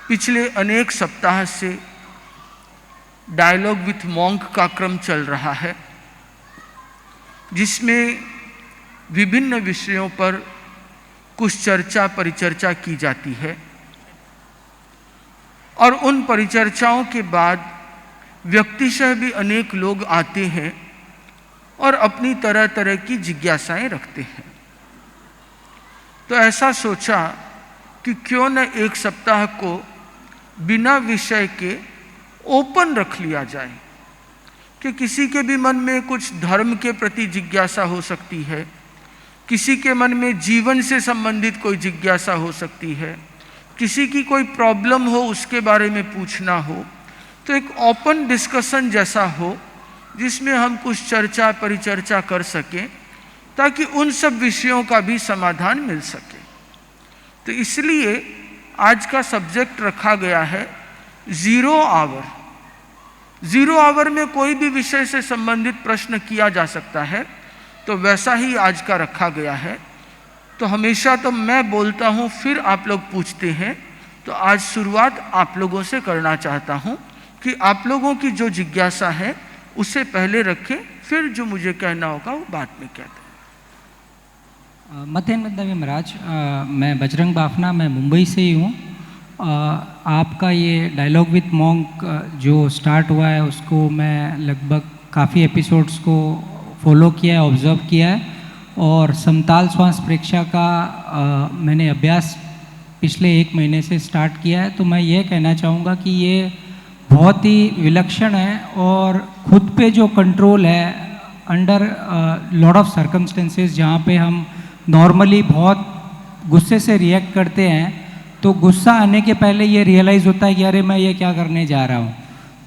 पिछले अनेक सप्ताह से डायलॉग विथ मॉन्क का क्रम चल रहा है, जिसमें विभिन्न विषयों पर कुछ चर्चा परिचर्चा की जाती है और उन परिचर्चाओं के बाद व्यक्तिशः भी अनेक लोग आते हैं और अपनी तरह तरह की जिज्ञासाएं रखते हैं। तो ऐसा सोचा कि क्यों न एक सप्ताह को बिना विषय के ओपन रख लिया जाए कि किसी के भी मन में कुछ धर्म के प्रति जिज्ञासा हो सकती है, किसी के मन में जीवन से संबंधित कोई जिज्ञासा हो सकती है, किसी की कोई प्रॉब्लम हो उसके बारे में पूछना हो, तो एक ओपन डिस्कशन जैसा हो जिसमें हम कुछ चर्चा परिचर्चा कर सकें ताकि उन सब विषयों का भी समाधान मिल सके। तो इसलिए आज का सब्जेक्ट रखा गया है 0 आवर। 0 आवर में कोई भी विषय से संबंधित प्रश्न किया जा सकता है, तो वैसा ही आज का रखा गया है। तो हमेशा तो मैं बोलता हूँ फिर आप लोग पूछते हैं, तो आज शुरुआत आप लोगों से करना चाहता हूँ कि आप लोगों की जो जिज्ञासा है उसे पहले रखें, फिर जो मुझे कहना होगा वो बाद में कहते हैं। मथेन बंदावी महाराज, मैं बजरंग बाफना, मैं मुंबई से ही हूँ। आपका ये डायलॉग विथ मॉन्क जो स्टार्ट हुआ है उसको मैं लगभग काफ़ी एपिसोड्स को फॉलो किया है, ऑब्ज़र्व किया है, और समताल श्वास परीक्षा का मैंने अभ्यास पिछले 1 महीने से स्टार्ट किया है। तो मैं ये कहना चाहूँगा कि ये बहुत ही विलक्षण है और खुद पे जो कंट्रोल है अंडर लॉट ऑफ सर्कमस्टेंसेस, जहाँ पे हम नॉर्मली बहुत गुस्से से रिएक्ट करते हैं, तो गुस्सा आने के पहले ये रियलाइज़ होता है कि अरे मैं ये क्या करने जा रहा हूँ।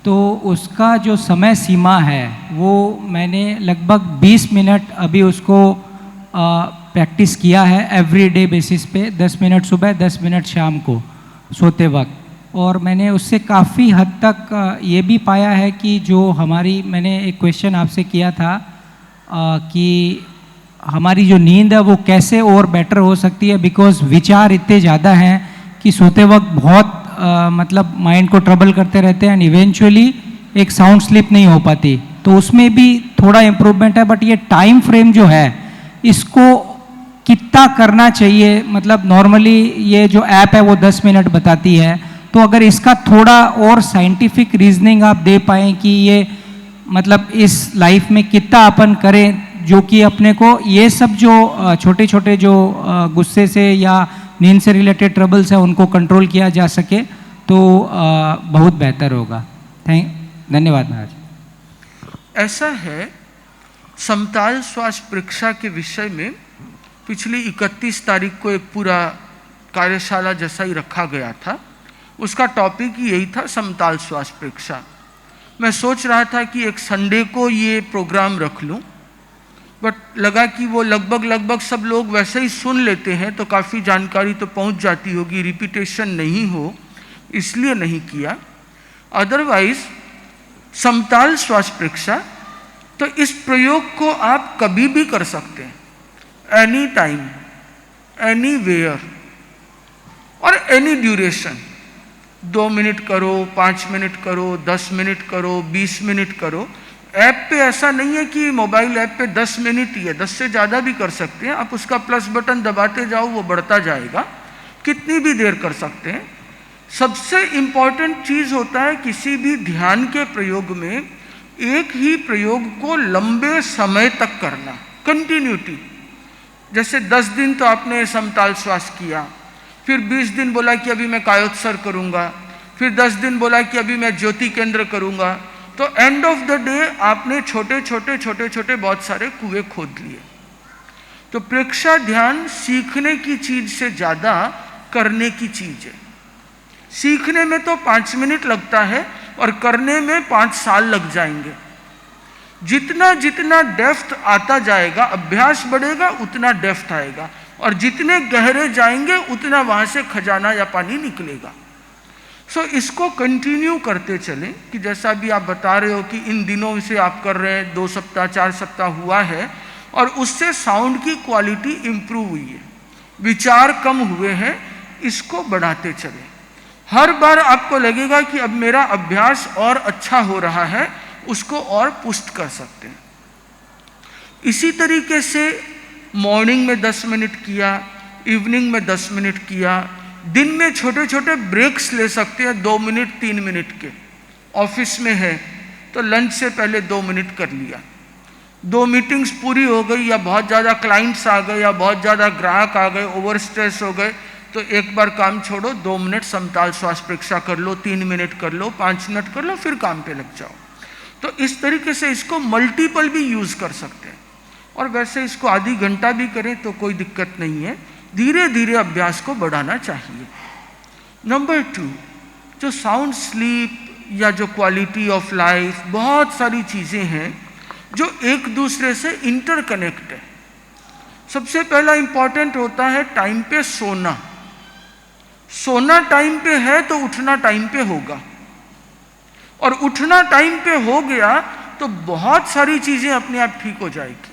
तो उसका जो समय सीमा है वो मैंने लगभग 20 मिनट अभी उसको प्रैक्टिस किया है एवरीडे बेसिस पे, 10 मिनट सुबह 10 मिनट शाम को सोते वक्त। और मैंने उससे काफ़ी हद तक ये भी पाया है कि जो हमारी, मैंने एक क्वेश्चन आपसे किया था कि हमारी जो नींद है वो कैसे और बेटर हो सकती है, बिकॉज विचार इतने ज़्यादा हैं कि सोते वक्त बहुत मतलब माइंड को ट्रबल करते रहते हैं एंड इवेंचुअली एक साउंड स्लीप नहीं हो पाती। तो उसमें भी थोड़ा इम्प्रूवमेंट है, बट ये टाइम फ्रेम जो है इसको कितना करना चाहिए, मतलब नॉर्मली ये जो ऐप है वो 10 मिनट बताती है, तो अगर इसका थोड़ा और साइंटिफिक रीजनिंग आप दे पाएँ कि ये मतलब इस लाइफ में कितना अपन करें जो कि अपने को ये सब जो छोटे छोटे जो गुस्से से या नींद से रिलेटेड ट्रबल्स है उनको कंट्रोल किया जा सके, तो बहुत बेहतर होगा। धन्यवाद महाराज। ऐसा है, समताल श्वास परीक्षा के विषय में पिछली 31 तारीख को एक पूरा कार्यशाला जैसा ही रखा गया था। उसका टॉपिक ही यही था, समताल श्वास परीक्षा। मैं सोच रहा था कि एक संडे को ये प्रोग्राम रख लूं, बट लगा कि वो लगभग सब लोग वैसे ही सुन लेते हैं तो काफ़ी जानकारी तो पहुंच जाती होगी, रिपीटेशन नहीं हो, इसलिए नहीं किया। अदरवाइज समताल श्वास परीक्षा, तो इस प्रयोग को आप कभी भी कर सकते हैं, एनी टाइम, एनी वेयर और एनी ड्यूरेशन। 2 मिनट करो, 5 मिनट करो, 10 मिनट करो, 20 मिनट करो। ऐप पे ऐसा नहीं है कि मोबाइल ऐप पे 10 मिनट ही है, 10 से ज़्यादा भी कर सकते हैं आप। उसका प्लस बटन दबाते जाओ, वो बढ़ता जाएगा, कितनी भी देर कर सकते हैं। सबसे इम्पॉर्टेंट चीज़ होता है किसी भी ध्यान के प्रयोग में एक ही प्रयोग को लंबे समय तक करना, कंटिन्यूटी। जैसे 10 दिन तो आपने समताल श्वास किया, फिर 20 दिन बोला कि अभी मैं कायोत्सर्ग करूँगा, फिर 10 दिन बोला कि अभी मैं ज्योति केंद्र करूँगा, तो एंड ऑफ द डे आपने छोटे छोटे बहुत सारे कुएं खोद लिए। तो प्रेक्षा ध्यान सीखने की चीज से ज्यादा करने की चीज है। सीखने में तो 5 मिनट लगता है और करने में 5 साल लग जाएंगे। जितना जितना डेप्थ आता जाएगा, अभ्यास बढ़ेगा, उतना डेप्थ आएगा, और जितने गहरे जाएंगे उतना वहां से खजाना या पानी निकलेगा। सो इसको कंटिन्यू करते चलें कि जैसा भी आप बता रहे हो कि इन दिनों से आप कर रहे हैं, 2 सप्ताह 4 सप्ताह हुआ है, और उससे साउंड की क्वालिटी इम्प्रूव हुई है, विचार कम हुए हैं, इसको बढ़ाते चलें। हर बार आपको लगेगा कि अब मेरा अभ्यास और अच्छा हो रहा है, उसको और पुष्ट कर सकते हैं। इसी तरीके से मॉर्निंग में 10 मिनट किया, इवनिंग में 10 मिनट किया, दिन में छोटे छोटे ब्रेक्स ले सकते हैं 2 मिनट 3 मिनट के। ऑफिस में है तो लंच से पहले 2 मिनट कर लिया, 2 मीटिंग्स पूरी हो गई या बहुत ज़्यादा क्लाइंट्स आ गए या बहुत ज़्यादा ग्राहक आ गए, ओवर स्ट्रेस हो गए, तो एक बार काम छोड़ो, 2 मिनट समताल श्वास प्रक्रिया कर लो, 3 मिनट कर लो, 5 मिनट कर लो, फिर काम पे लग जाओ। तो इस तरीके से इसको मल्टीपल भी यूज़ कर सकते हैं। और वैसे इसको आधी घंटा भी करें तो कोई दिक्कत नहीं है, धीरे धीरे अभ्यास को बढ़ाना चाहिए। नंबर 2, जो साउंड स्लीप या जो क्वालिटी ऑफ लाइफ, बहुत सारी चीज़ें हैं जो एक दूसरे से इंटरकनेक्ट है। सबसे पहला इंपॉर्टेंट होता है टाइम पे सोना। सोना टाइम पे है तो उठना टाइम पे होगा, और उठना टाइम पे हो गया तो बहुत सारी चीज़ें अपने आप ठीक हो जाएगी।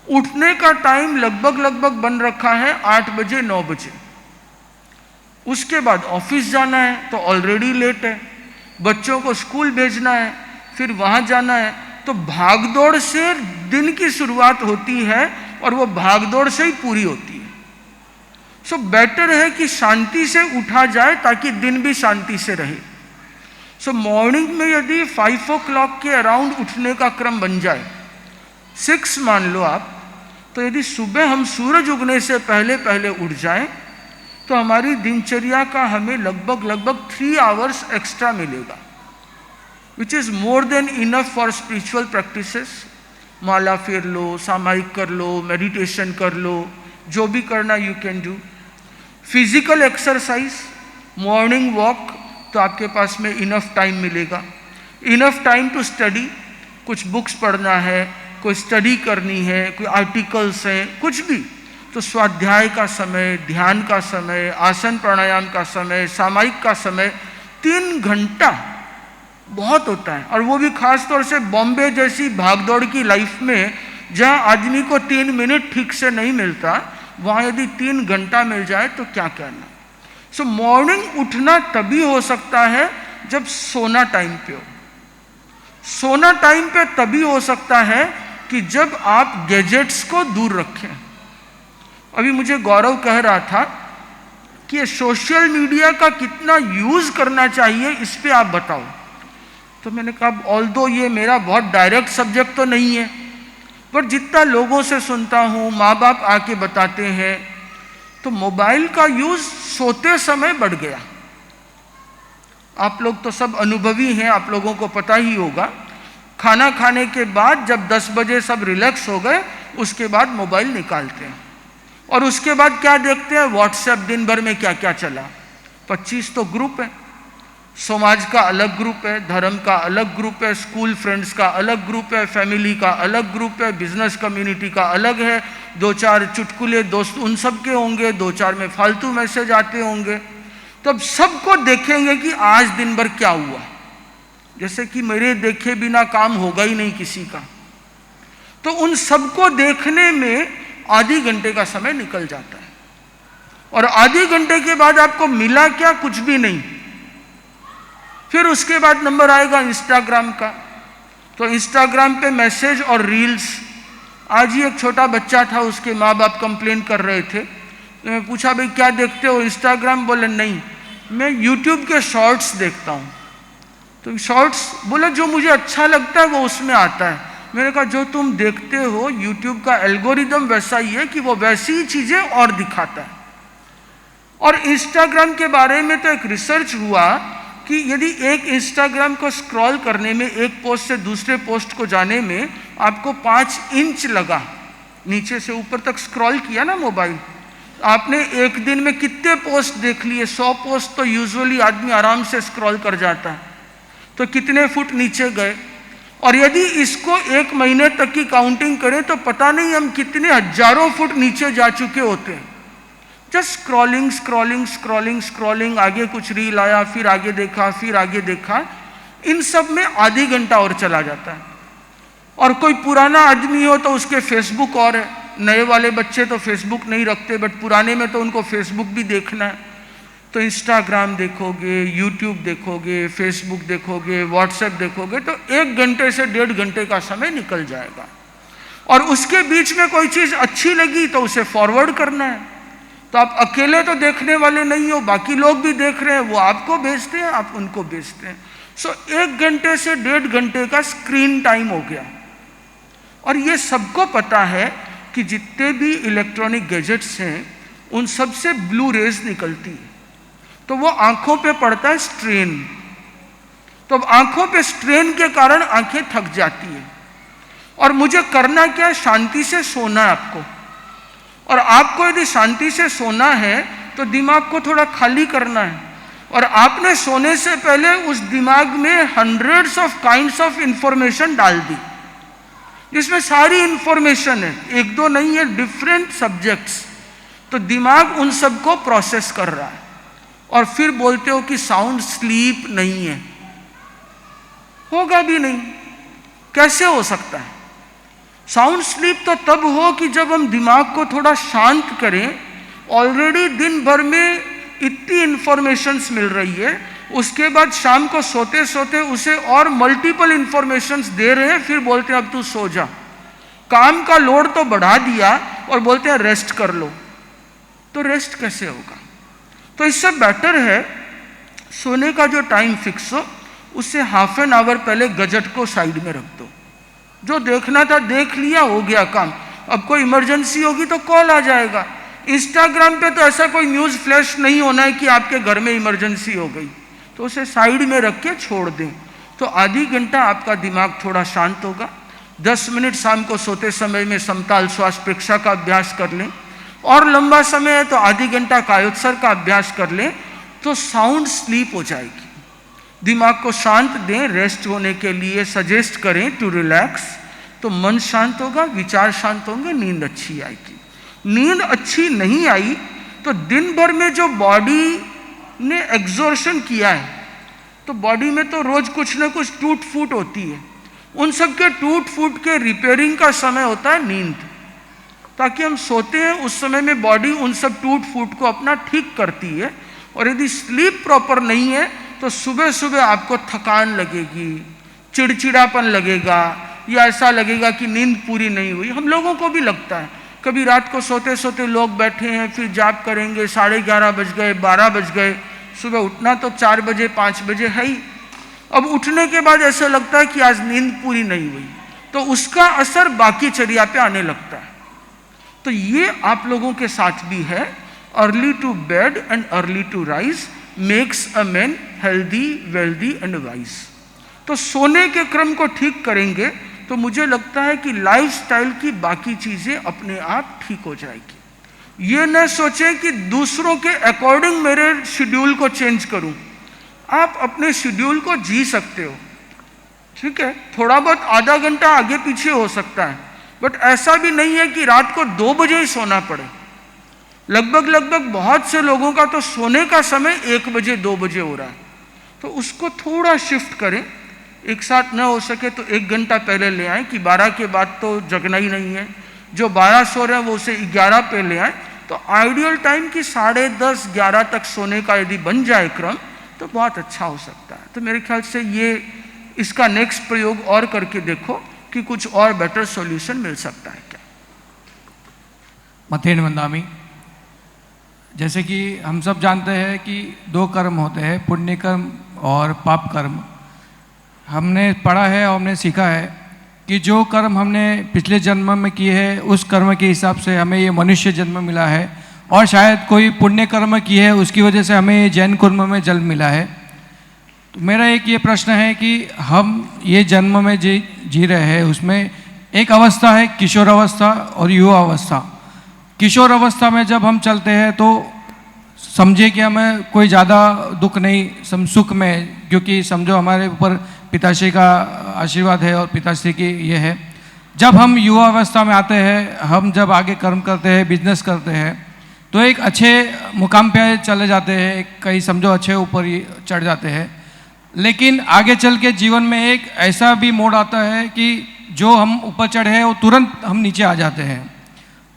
उठने का टाइम लगभग बन रखा है 8 बजे 9 बजे, उसके बाद ऑफिस जाना है तो ऑलरेडी लेट है, बच्चों को स्कूल भेजना है, फिर वहाँ जाना है, तो भागदौड़ से दिन की शुरुआत होती है और वो भागदौड़ से ही पूरी होती है। सो बेटर है कि शांति से उठा जाए ताकि दिन भी शांति से रहे। सो मॉर्निंग में यदि 5 o'clock के अराउंड उठने का क्रम बन जाए, 6 मान लो आप, तो यदि सुबह हम सूरज उगने से पहले पहले उठ जाएं तो हमारी दिनचर्या का हमें लगभग 3 hours एक्स्ट्रा मिलेगा, which is more than enough for spiritual practices. माला फेर लो, सामायिक कर लो, मेडिटेशन कर लो, जो भी करना you can do. Physical exercise, morning walk, तो आपके पास में इनफ टाइम मिलेगा। इनफ टाइम टू स्टडी, कुछ बुक्स पढ़ना है, कोई स्टडी करनी है, कोई आर्टिकल्स हैं, कुछ भी, तो स्वाध्याय का समय, ध्यान का समय, आसन प्राणायाम का समय, सामायिक का समय, 3 घंटा बहुत होता है। और वो भी खास तौर से बॉम्बे जैसी भागदौड़ की लाइफ में जहाँ आदमी को 3 मिनट ठीक से नहीं मिलता, वहाँ यदि 3 घंटा मिल जाए तो क्या कहना। सो मॉर्निंग उठना तभी हो सकता है जब सोना टाइम पे हो। सोना टाइम पे तभी हो सकता है कि जब आप गैजेट्स को दूर रखें। अभी मुझे गौरव कह रहा था कि ये सोशल मीडिया का कितना यूज़ करना चाहिए, इस पे आप बताओ। तो मैंने कहा ऑल्दो ये मेरा बहुत डायरेक्ट सब्जेक्ट तो नहीं है, पर जितना लोगों से सुनता हूँ, माँ बाप आके बताते हैं, तो मोबाइल का यूज़ सोते समय बढ़ गया। आप लोग तो सब अनुभवी हैं, आप लोगों को पता ही होगा, खाना खाने के बाद जब 10 बजे सब रिलैक्स हो गए, उसके बाद मोबाइल निकालते हैं और उसके बाद क्या देखते हैं, व्हाट्सएप दिन भर में क्या क्या चला। 25 तो ग्रुप है, समाज का अलग ग्रुप है, धर्म का अलग ग्रुप है, स्कूल फ्रेंड्स का अलग ग्रुप है, फैमिली का अलग ग्रुप है, बिजनेस कम्युनिटी का अलग है, 2-4 चुटकुले दोस्त उन सब के होंगे, 2-4 में फालतू मैसेज आते होंगे। तो अब सबको देखेंगे कि आज दिन भर क्या हुआ, जैसे कि मेरे देखे बिना काम होगा ही नहीं किसी का। तो उन सबको देखने में आधे घंटे का समय निकल जाता है, और आधे घंटे के बाद आपको मिला क्या, कुछ भी नहीं। फिर उसके बाद नंबर आएगा इंस्टाग्राम का, तो इंस्टाग्राम पे मैसेज और रील्स। आज ही एक छोटा बच्चा था, उसके माँ बाप कंप्लेन कर रहे थे, तो मैं पूछा भाई क्या देखते हो इंस्टाग्राम? बोले नहीं, मैं यूट्यूब के शॉर्ट्स देखता हूँ। तो शॉर्ट्स बोले जो मुझे अच्छा लगता है वो उसमें आता है। मैंने कहा जो तुम देखते हो यूट्यूब का एल्गोरिदम वैसा ही है कि वो वैसी ही चीज़ें और दिखाता है। और इंस्टाग्राम के बारे में तो एक रिसर्च हुआ कि यदि एक इंस्टाग्राम को स्क्रॉल करने में, एक पोस्ट से दूसरे पोस्ट को जाने में आपको 5 इंच लगा, नीचे से ऊपर तक स्क्रॉल किया ना मोबाइल, आपने एक दिन में कितने पोस्ट देख लिए? 100 पोस्ट तो यूजुअली आदमी आराम से स्क्रॉल कर जाता है, तो कितने फुट नीचे गए? और यदि इसको 1 महीने तक की काउंटिंग करें तो पता नहीं हम कितने हजारों फुट नीचे जा चुके होते हैं। Just scrolling scrolling scrolling scrolling, आगे कुछ रील आया, फिर आगे देखा, फिर आगे देखा, इन सब में आधी घंटा और चला जाता है। और कोई पुराना आदमी हो तो उसके फेसबुक और है, नए वाले बच्चे तो फेसबुक नहीं रखते, बट पुराने में तो उनको फेसबुक भी देखना है। तो इंस्टाग्राम देखोगे, यूट्यूब देखोगे, फेसबुक देखोगे, व्हाट्सएप देखोगे, तो 1 घंटे से 1.5 घंटे का समय निकल जाएगा। और उसके बीच में कोई चीज़ अच्छी लगी तो उसे फॉरवर्ड करना है। तो आप अकेले तो देखने वाले नहीं हो, बाकी लोग भी देख रहे हैं, वो आपको भेजते हैं, आप उनको भेजते हैं। सो 1 घंटे से 1.5 घंटे का स्क्रीन टाइम हो गया। और ये सबको पता है कि जितने भी इलेक्ट्रॉनिक गैजेट्स हैं उन सब से ब्लू रेज निकलती है, तो वो आंखों पे पड़ता है स्ट्रेन। तो अब आंखों पे स्ट्रेन के कारण आंखें थक जाती है। और मुझे करना क्या है, शांति से सोना है आपको। और आपको यदि शांति से सोना है तो दिमाग को थोड़ा खाली करना है। और आपने सोने से पहले उस दिमाग में hundreds of kinds of information डाल दी, जिसमें सारी इंफॉर्मेशन है, 1-2 नहीं है, डिफरेंट सब्जेक्ट्स। तो दिमाग उन सबको प्रोसेस कर रहा है। और फिर बोलते हो कि साउंड स्लीप नहीं है, होगा भी नहीं। कैसे हो सकता है? साउंड स्लीप तो तब हो कि जब हम दिमाग को थोड़ा शांत करें। ऑलरेडी दिन भर में इतनी इंफॉर्मेशंस मिल रही है, उसके बाद शाम को सोते सोते उसे और मल्टीपल इंफॉर्मेशंस दे रहे हैं, फिर बोलते हैं अब तू सो जा। काम का लोड तो बढ़ा दिया और बोलते हैं रेस्ट कर लो। तो रेस्ट कैसे होगा? तो इससे बेटर है सोने का जो टाइम फिक्स हो, उससे ½ एन आवर पहले गजट को साइड में रख दो। जो देखना था देख लिया, हो गया काम। अब कोई इमरजेंसी होगी तो कॉल आ जाएगा। इंस्टाग्राम पे तो ऐसा कोई न्यूज़ फ्लैश नहीं होना है कि आपके घर में इमरजेंसी हो गई, तो उसे साइड में रख के छोड़ दें। तो आधी घंटा आपका दिमाग थोड़ा शांत होगा। 10 मिनट शाम को सोते समय में समताल श्वास प्रक्रिया का अभ्यास कर लें। और लंबा समय है तो आधी घंटा कायोत्सर्ग का अभ्यास कर लें, तो साउंड स्लीप हो जाएगी। दिमाग को शांत दें, रेस्ट होने के लिए सजेस्ट करें टू रिलैक्स, तो मन शांत होगा, विचार शांत होंगे, नींद अच्छी आएगी। नींद अच्छी नहीं आई तो दिन भर में जो बॉडी ने एग्जॉर्शन किया है, तो बॉडी में तो रोज कुछ ना कुछ टूट फूट होती है। उन सब के टूट फूट के रिपेयरिंग का समय होता है नींद। ताकि हम सोते हैं उस समय में बॉडी उन सब टूट फूट को अपना ठीक करती है। और यदि स्लीप प्रॉपर नहीं है तो सुबह सुबह आपको थकान लगेगी, चिड़चिड़ापन लगेगा, या ऐसा लगेगा कि नींद पूरी नहीं हुई। हम लोगों को भी लगता है, कभी रात को सोते सोते लोग बैठे हैं, फिर जाप करेंगे, 11:30 बज गए, 12 बज गए, सुबह उठना तो 4 बजे 5 बजे है ही। अब उठने के बाद ऐसा लगता है कि आज नींद पूरी नहीं हुई, तो उसका असर बाकी चर्या पे आने लगता है। तो ये आप लोगों के साथ भी है। Early to bed and early to rise makes a man healthy, wealthy and wise. तो सोने के क्रम को ठीक करेंगे तो मुझे लगता है कि लाइफस्टाइल की बाकी चीजें अपने आप ठीक हो जाएगी। ये न सोचें कि दूसरों के अकॉर्डिंग मेरे शेड्यूल को चेंज करूं। आप अपने शेड्यूल को जी सकते हो, ठीक है, थोड़ा बहुत आधा घंटा आगे पीछे हो सकता है, बट ऐसा भी नहीं है कि रात को 2 बजे ही सोना पड़े। लगभग बहुत से लोगों का तो सोने का समय 1 बजे 2 बजे हो रहा है। तो उसको थोड़ा शिफ्ट करें। एक साथ न हो सके तो 1 घंटा पहले ले आएं कि 12 के बाद तो जगना ही नहीं है। जो 12 सो रहे हैं वो उसे 11 पे ले आएं। तो आइडियल टाइम कि 10:30 11 तक सोने का यदि बन जाए क्रम तो बहुत अच्छा हो सकता है। तो मेरे ख्याल से ये इसका नेक्स्ट प्रयोग और करके देखो कि कुछ और बेटर सॉल्यूशन मिल सकता है क्या। मथेन वंदामी, जैसे कि हम सब जानते हैं कि 2 कर्म होते हैं, पुण्य कर्म और पाप कर्म। हमने पढ़ा है और हमने सीखा है कि जो कर्म हमने पिछले जन्म में किए हैं उस कर्म के हिसाब से हमें ये मनुष्य जन्म मिला है, और शायद कोई पुण्य कर्म किए है उसकी वजह से हमें ये जैन कुर्म में जन्म मिला है। तो मेरा एक ये प्रश्न है कि हम ये जन्म में जी रहे हैं, उसमें एक अवस्था है किशोर अवस्था और युवा अवस्था। किशोर अवस्था में जब हम चलते हैं तो समझे कि हमें कोई ज़्यादा दुख नहीं, सुख में, क्योंकि समझो हमारे ऊपर पिताश्री का आशीर्वाद है और पिताश्री की ये है। जब हम युवा अवस्था में आते हैं, हम जब आगे कर्म करते हैं, बिजनेस करते हैं, तो एक अच्छे मुकाम पे चले जाते हैं, कहीं समझो अच्छे ऊपर ही चढ़ जाते हैं। लेकिन आगे चल के जीवन में एक ऐसा भी मोड़ आता है कि जो हम ऊपर चढ़े हैं वो तुरंत हम नीचे आ जाते हैं।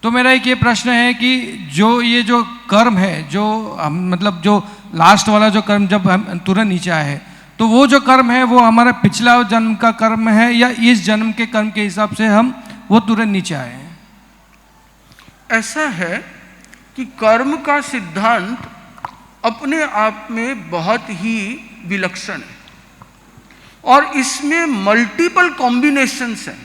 तो मेरा एक ये प्रश्न है कि जो कर्म है, जो हम मतलब जो लास्ट वाला जो कर्म जब हम तुरंत नीचे आए हैं, तो वो जो कर्म है वो हमारा पिछला जन्म का कर्म है या इस जन्म के कर्म के हिसाब से हम वो तुरंत नीचे आए हैं? ऐसा है कि कर्म का सिद्धांत अपने आप में बहुत ही विलक्षण है और इसमें मल्टीपल कॉम्बिनेशंस हैं।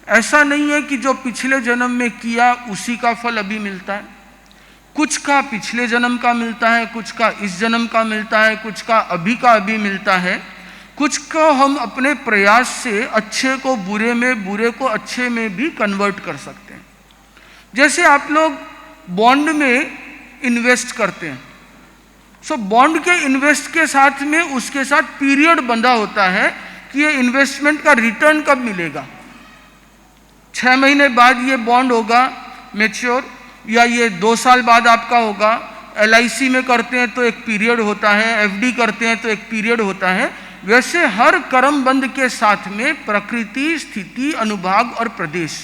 ऐसा नहीं है कि जो पिछले जन्म में किया उसी का फल अभी मिलता है। कुछ का पिछले जन्म का मिलता है, कुछ का इस जन्म का मिलता है, कुछ का अभी मिलता है, कुछ को हम अपने प्रयास से अच्छे को बुरे में, बुरे को अच्छे में भी कन्वर्ट कर सकते हैं। जैसे आप लोग बॉन्ड में इन्वेस्ट करते हैं, सो बॉन्ड के इन्वेस्ट के साथ में उसके साथ पीरियड बंधा होता है कि ये इन्वेस्टमेंट का रिटर्न कब मिलेगा। 6 महीने बाद ये बॉन्ड होगा मैच्योर, या ये 2 साल बाद आपका होगा। LIC में करते हैं तो एक पीरियड होता है, FD करते हैं तो एक पीरियड होता है। वैसे हर कर्म बंध के साथ में प्रकृति, स्थिति, अनुभाग और प्रदेश,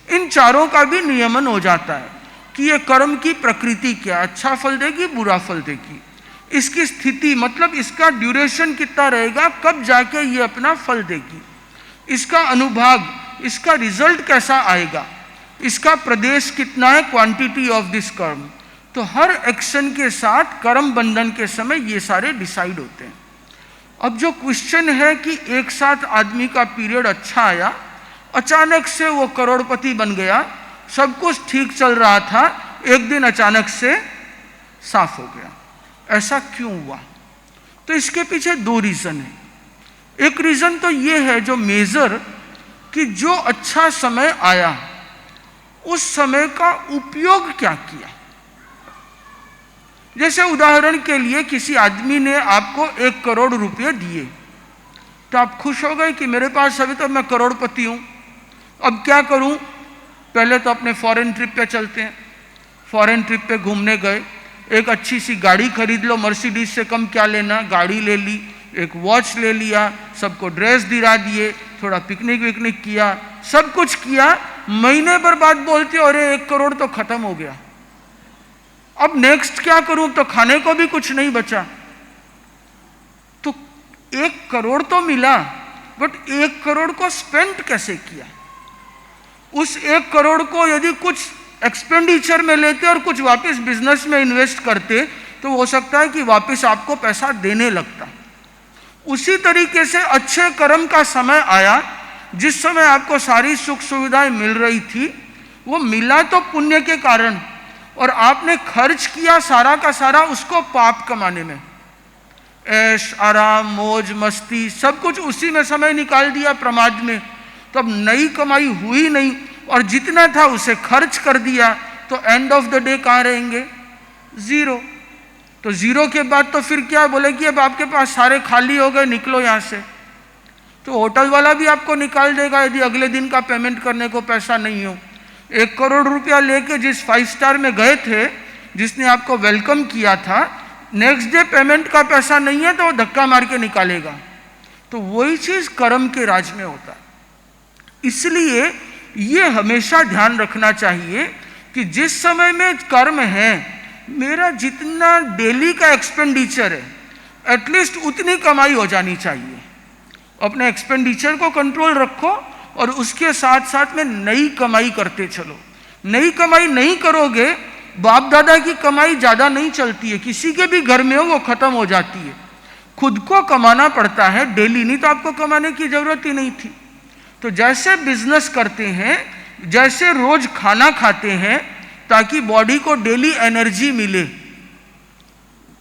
इन चारों का भी नियमन हो जाता है कि ये कर्म की प्रकृति क्या, अच्छा फल देगी, बुरा फल देगी। इसकी स्थिति मतलब इसका ड्यूरेशन कितना रहेगा, कब जाके ये अपना फल देगी। इसका अनुभाग, इसका रिजल्ट कैसा आएगा। इसका प्रदेश कितना है, क्वांटिटी ऑफ दिस कर्म। तो हर एक्शन के साथ कर्म बंधन के समय ये सारे डिसाइड होते हैं। अब जो क्वेश्चन है कि एक साथ आदमी का पीरियड अच्छा आया, अचानक से वो करोड़पति बन गया, सब कुछ ठीक चल रहा था, एक दिन अचानक से साफ हो गया। ऐसा क्यों हुआ? तो इसके पीछे 2 रीजन है। एक रीजन तो ये है जो मेजर, कि जो अच्छा समय आया उस समय का उपयोग क्या किया। जैसे उदाहरण के लिए किसी आदमी ने आपको 1 करोड़ रुपए दिए, तो आप खुश हो गए कि मेरे पास अभी तो मैं करोड़पति हूं, अब क्या करूं। पहले तो अपने फॉरेन ट्रिप पे चलते हैं। फॉरेन ट्रिप पे घूमने गए, एक अच्छी सी गाड़ी खरीद लो, मर्सिडीज से कम क्या लेना, गाड़ी ले ली, एक वॉच ले लिया, सबको ड्रेस दिला दिए, थोड़ा पिकनिक विकनिक किया, सब कुछ किया। महीने भर बाद बोलते हो अरे 1 करोड़ तो खत्म हो गया, अब नेक्स्ट क्या करूं, तो खाने को भी कुछ नहीं बचा। तो 1 करोड़ तो मिला, बट 1 करोड़ को स्पेंड कैसे किया। उस 1 करोड़ को यदि कुछ एक्सपेंडिचर में लेते और कुछ वापस बिजनेस में इन्वेस्ट करते तो हो सकता है कि वापस आपको पैसा देने लगता। उसी तरीके से अच्छे कर्म का समय आया, जिस समय आपको सारी सुख सुविधाएं मिल रही थी, वो मिला तो पुण्य के कारण, और आपने खर्च किया सारा का सारा उसको पाप कमाने में। ऐश आराम मौज मस्ती सब कुछ उसी में समय निकाल दिया प्रमाद में, तब नई कमाई हुई नहीं, और जितना था उसे खर्च कर दिया, तो एंड ऑफ द डे कहाँ रहेंगे, 0। तो 0 के बाद तो फिर क्या बोले कि अब आपके पास सारे खाली हो गए, निकलो यहाँ से। तो होटल वाला भी आपको निकाल देगा यदि अगले दिन का पेमेंट करने को पैसा नहीं हो। 1 करोड़ रुपया लेके जिस 5 स्टार में गए थे, जिसने आपको वेलकम किया था, नेक्स्ट डे पेमेंट का पैसा नहीं है तो वो धक्का मार के निकालेगा। तो वही चीज कर्म के राज में होता है। इसलिए ये हमेशा ध्यान रखना चाहिए कि जिस समय में कर्म है, मेरा जितना डेली का एक्सपेंडिचर है एटलीस्ट उतनी कमाई हो जानी चाहिए। अपने एक्सपेंडिचर को कंट्रोल रखो और उसके साथ साथ में नई कमाई करते चलो। नई कमाई नहीं करोगे, बाप दादा की कमाई ज़्यादा नहीं चलती है, किसी के भी घर में हो वो ख़त्म हो जाती है। खुद को कमाना पड़ता है डेली, नहीं तो आपको कमाने की ज़रूरत ही नहीं थी। तो जैसे बिजनेस करते हैं, जैसे रोज खाना खाते हैं ताकि बॉडी को डेली एनर्जी मिले,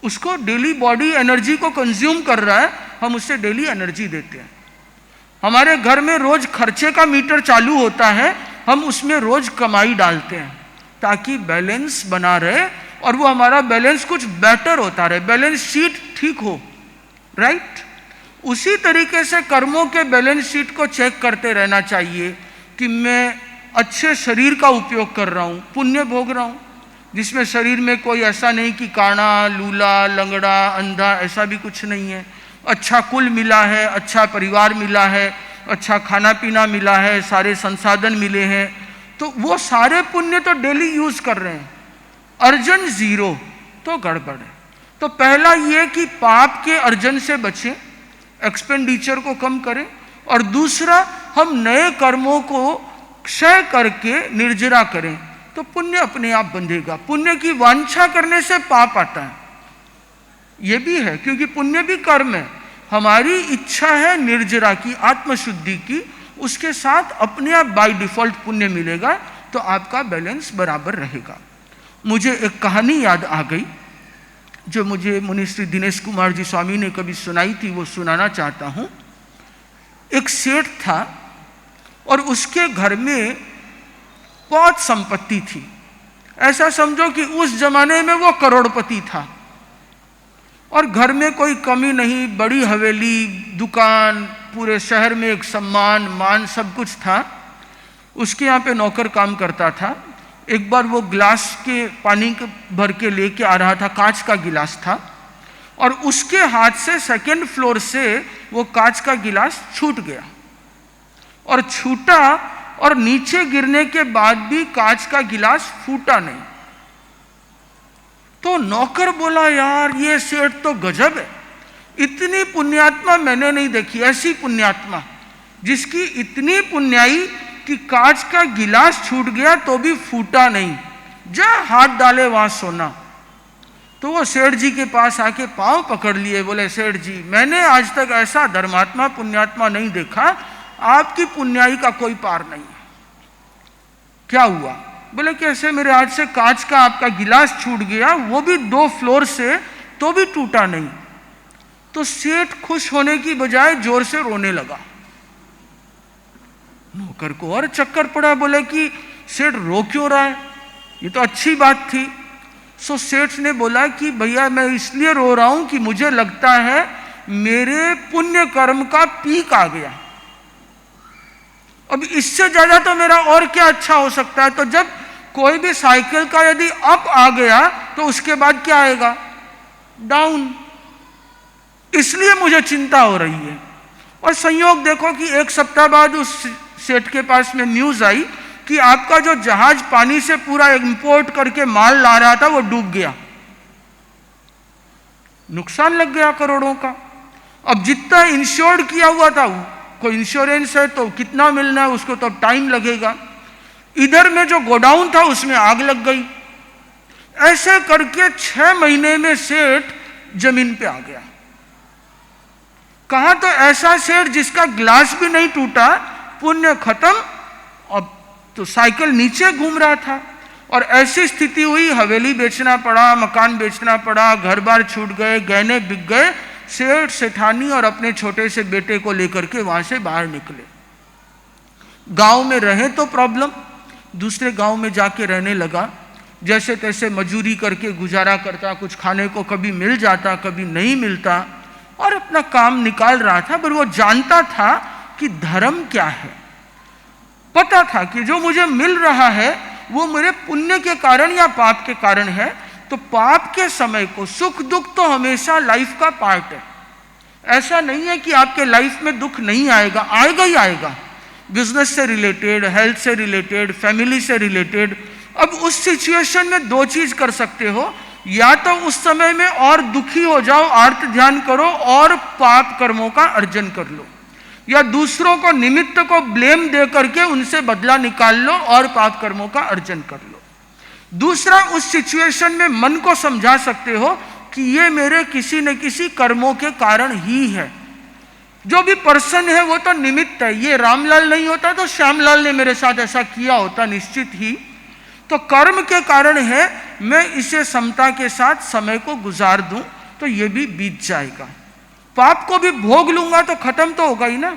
उसको डेली बॉडी एनर्जी को कंज्यूम कर रहा है, हम उससे डेली एनर्जी देते हैं। हमारे घर में रोज खर्चे का मीटर चालू होता है, हम उसमें रोज कमाई डालते हैं ताकि बैलेंस बना रहे और वो हमारा बैलेंस कुछ बेटर होता रहे, बैलेंस शीट ठीक हो, राइट। उसी तरीके से कर्मों के बैलेंस शीट को चेक करते रहना चाहिए कि मैं अच्छे शरीर का उपयोग कर रहा हूँ, पुण्य भोग रहा हूँ, जिसमें शरीर में कोई ऐसा नहीं कि काना लूला लंगड़ा अंधा, ऐसा भी कुछ नहीं है। अच्छा कुल मिला है, अच्छा परिवार मिला है, अच्छा खाना पीना मिला है, सारे संसाधन मिले हैं, तो वो सारे पुण्य तो डेली यूज कर रहे हैं, अर्जन जीरो, तो गड़बड़ है। तो पहला ये कि पाप के अर्जन से बचें, एक्सपेंडिचर को कम करें, और दूसरा हम नए कर्मों को क्षय करके निर्जरा करें, तो पुण्य अपने आप बंधेगा। पुण्य की वांछा करने से पाप आता है, ये भी है, क्योंकि पुण्य भी कर्म है। हमारी इच्छा है निर्जरा की, आत्मशुद्धि की, उसके साथ अपने आप बाय डिफॉल्ट पुण्य मिलेगा, तो आपका बैलेंस बराबर रहेगा। मुझे एक कहानी याद आ गई जो मुझे मुनि श्री दिनेश कुमार जी स्वामी ने कभी सुनाई थी, वो सुनाना चाहता हूँ। एक सेठ था और उसके घर में बहुत संपत्ति थी। ऐसा समझो कि उस जमाने में वो करोड़पति था, और घर में कोई कमी नहीं, बड़ी हवेली, दुकान, पूरे शहर में एक सम्मान मान सब कुछ था। उसके यहाँ पे नौकर काम करता था। एक बार वो गिलास के पानी भर के लेके आ रहा था, कांच का गिलास था, और उसके हाथ से सेकंड फ्लोर से वो कांच का गिलास छूट गया, और छूटा और नीचे गिरने के बाद भी कांच का गिलास फूटा नहीं। तो नौकर बोला, यार ये सेठ तो गजब है, इतनी पुण्यात्मा मैंने नहीं देखी, ऐसी पुण्यात्मा जिसकी इतनी पुण्याई कि कांच का गिलास छूट गया तो भी फूटा नहीं, जहाँ हाथ डाले वहां सोना। तो वो सेठ जी के पास आके पांव पकड़ लिए, बोले सेठ जी मैंने आज तक ऐसा धर्मात्मा पुण्यात्मा नहीं देखा, आपकी पुण्याई का कोई पार नहीं। क्या हुआ? बोले कि ऐसे मेरे हाथ से कांच का आपका गिलास छूट गया, वो भी 2 फ्लोर से, तो भी टूटा नहीं। तो सेठ खुश होने की बजाय जोर से रोने लगा। नौकर को और चक्कर पड़ा, बोले कि सेठ रो क्यों रहा है, ये तो अच्छी बात थी। सो सेठ ने बोला कि भैया मैं इसलिए रो रहा हूं कि मुझे लगता है मेरे पुण्य कर्म का पीक आ गया, अब इससे ज्यादा तो मेरा और क्या अच्छा हो सकता है। तो जब कोई भी साइकिल का यदि अप आ गया तो उसके बाद क्या आएगा? डाउन। इसलिए मुझे चिंता हो रही है। और संयोग देखो कि 1 सप्ताह बाद उस सेठ के पास में न्यूज आई कि आपका जो जहाज पानी से पूरा इंपोर्ट करके माल ला रहा था वो डूब गया, नुकसान लग गया करोड़ों का। अब जितना इंश्योर्ड किया हुआ था, कोई इंश्योरेंस है तो कितना मिलना है उसको, तो अब टाइम लगेगा। इधर में जो गोडाउन था उसमें आग लग गई। ऐसे करके 6 महीने में सेठ जमीन पे आ गया। कहा तो ऐसा सेठ जिसका ग्लास भी नहीं टूटा, पुण्य खत्म, अब तो साइकिल नीचे घूम रहा था। और ऐसी स्थिति हुई, हवेली बेचना पड़ा, मकान बेचना पड़ा, घर बार छूट गए, गहने बिक गए। सेठ सेठानी और अपने छोटे से बेटे को लेकर के वहां से बाहर निकले। गांव में रहे तो प्रॉब्लम, दूसरे गांव में जाके रहने लगा। जैसे तैसे मजूरी करके गुजारा करता, कुछ खाने को कभी मिल जाता कभी नहीं मिलता, और अपना काम निकाल रहा था। पर वो जानता था कि धर्म क्या है, पता था कि जो मुझे मिल रहा है वो मेरे पुण्य के कारण या पाप के कारण है। तो पाप के समय को, सुख दुख तो हमेशा लाइफ का पार्ट है। ऐसा नहीं है कि आपके लाइफ में दुख नहीं आएगा, आएगा ही आएगा। बिजनेस से रिलेटेड, हेल्थ से रिलेटेड, फैमिली से रिलेटेड। अब उस सिचुएशन में 2 चीज कर सकते हो, या तो उस समय में और दुखी हो जाओ, आर्त ध्यान करो और पाप कर्मों का अर्जन कर लो, या दूसरों को निमित्त को ब्लेम दे करके उनसे बदला निकाल लो और पाप कर्मों का अर्जन कर लो। दूसरा, उस सिचुएशन में मन को समझा सकते हो कि ये मेरे किसी न किसी कर्मों के कारण ही है। जो भी पर्सन है वो तो निमित्त है। ये रामलाल नहीं होता तो श्यामलाल ने मेरे साथ ऐसा किया होता निश्चित ही। तो कर्म के कारण है, मैं इसे समता के साथ समय को गुजार दूं तो ये भी बीत जाएगा। पाप को भी भोग लूंगा तो खत्म तो होगा ही ना,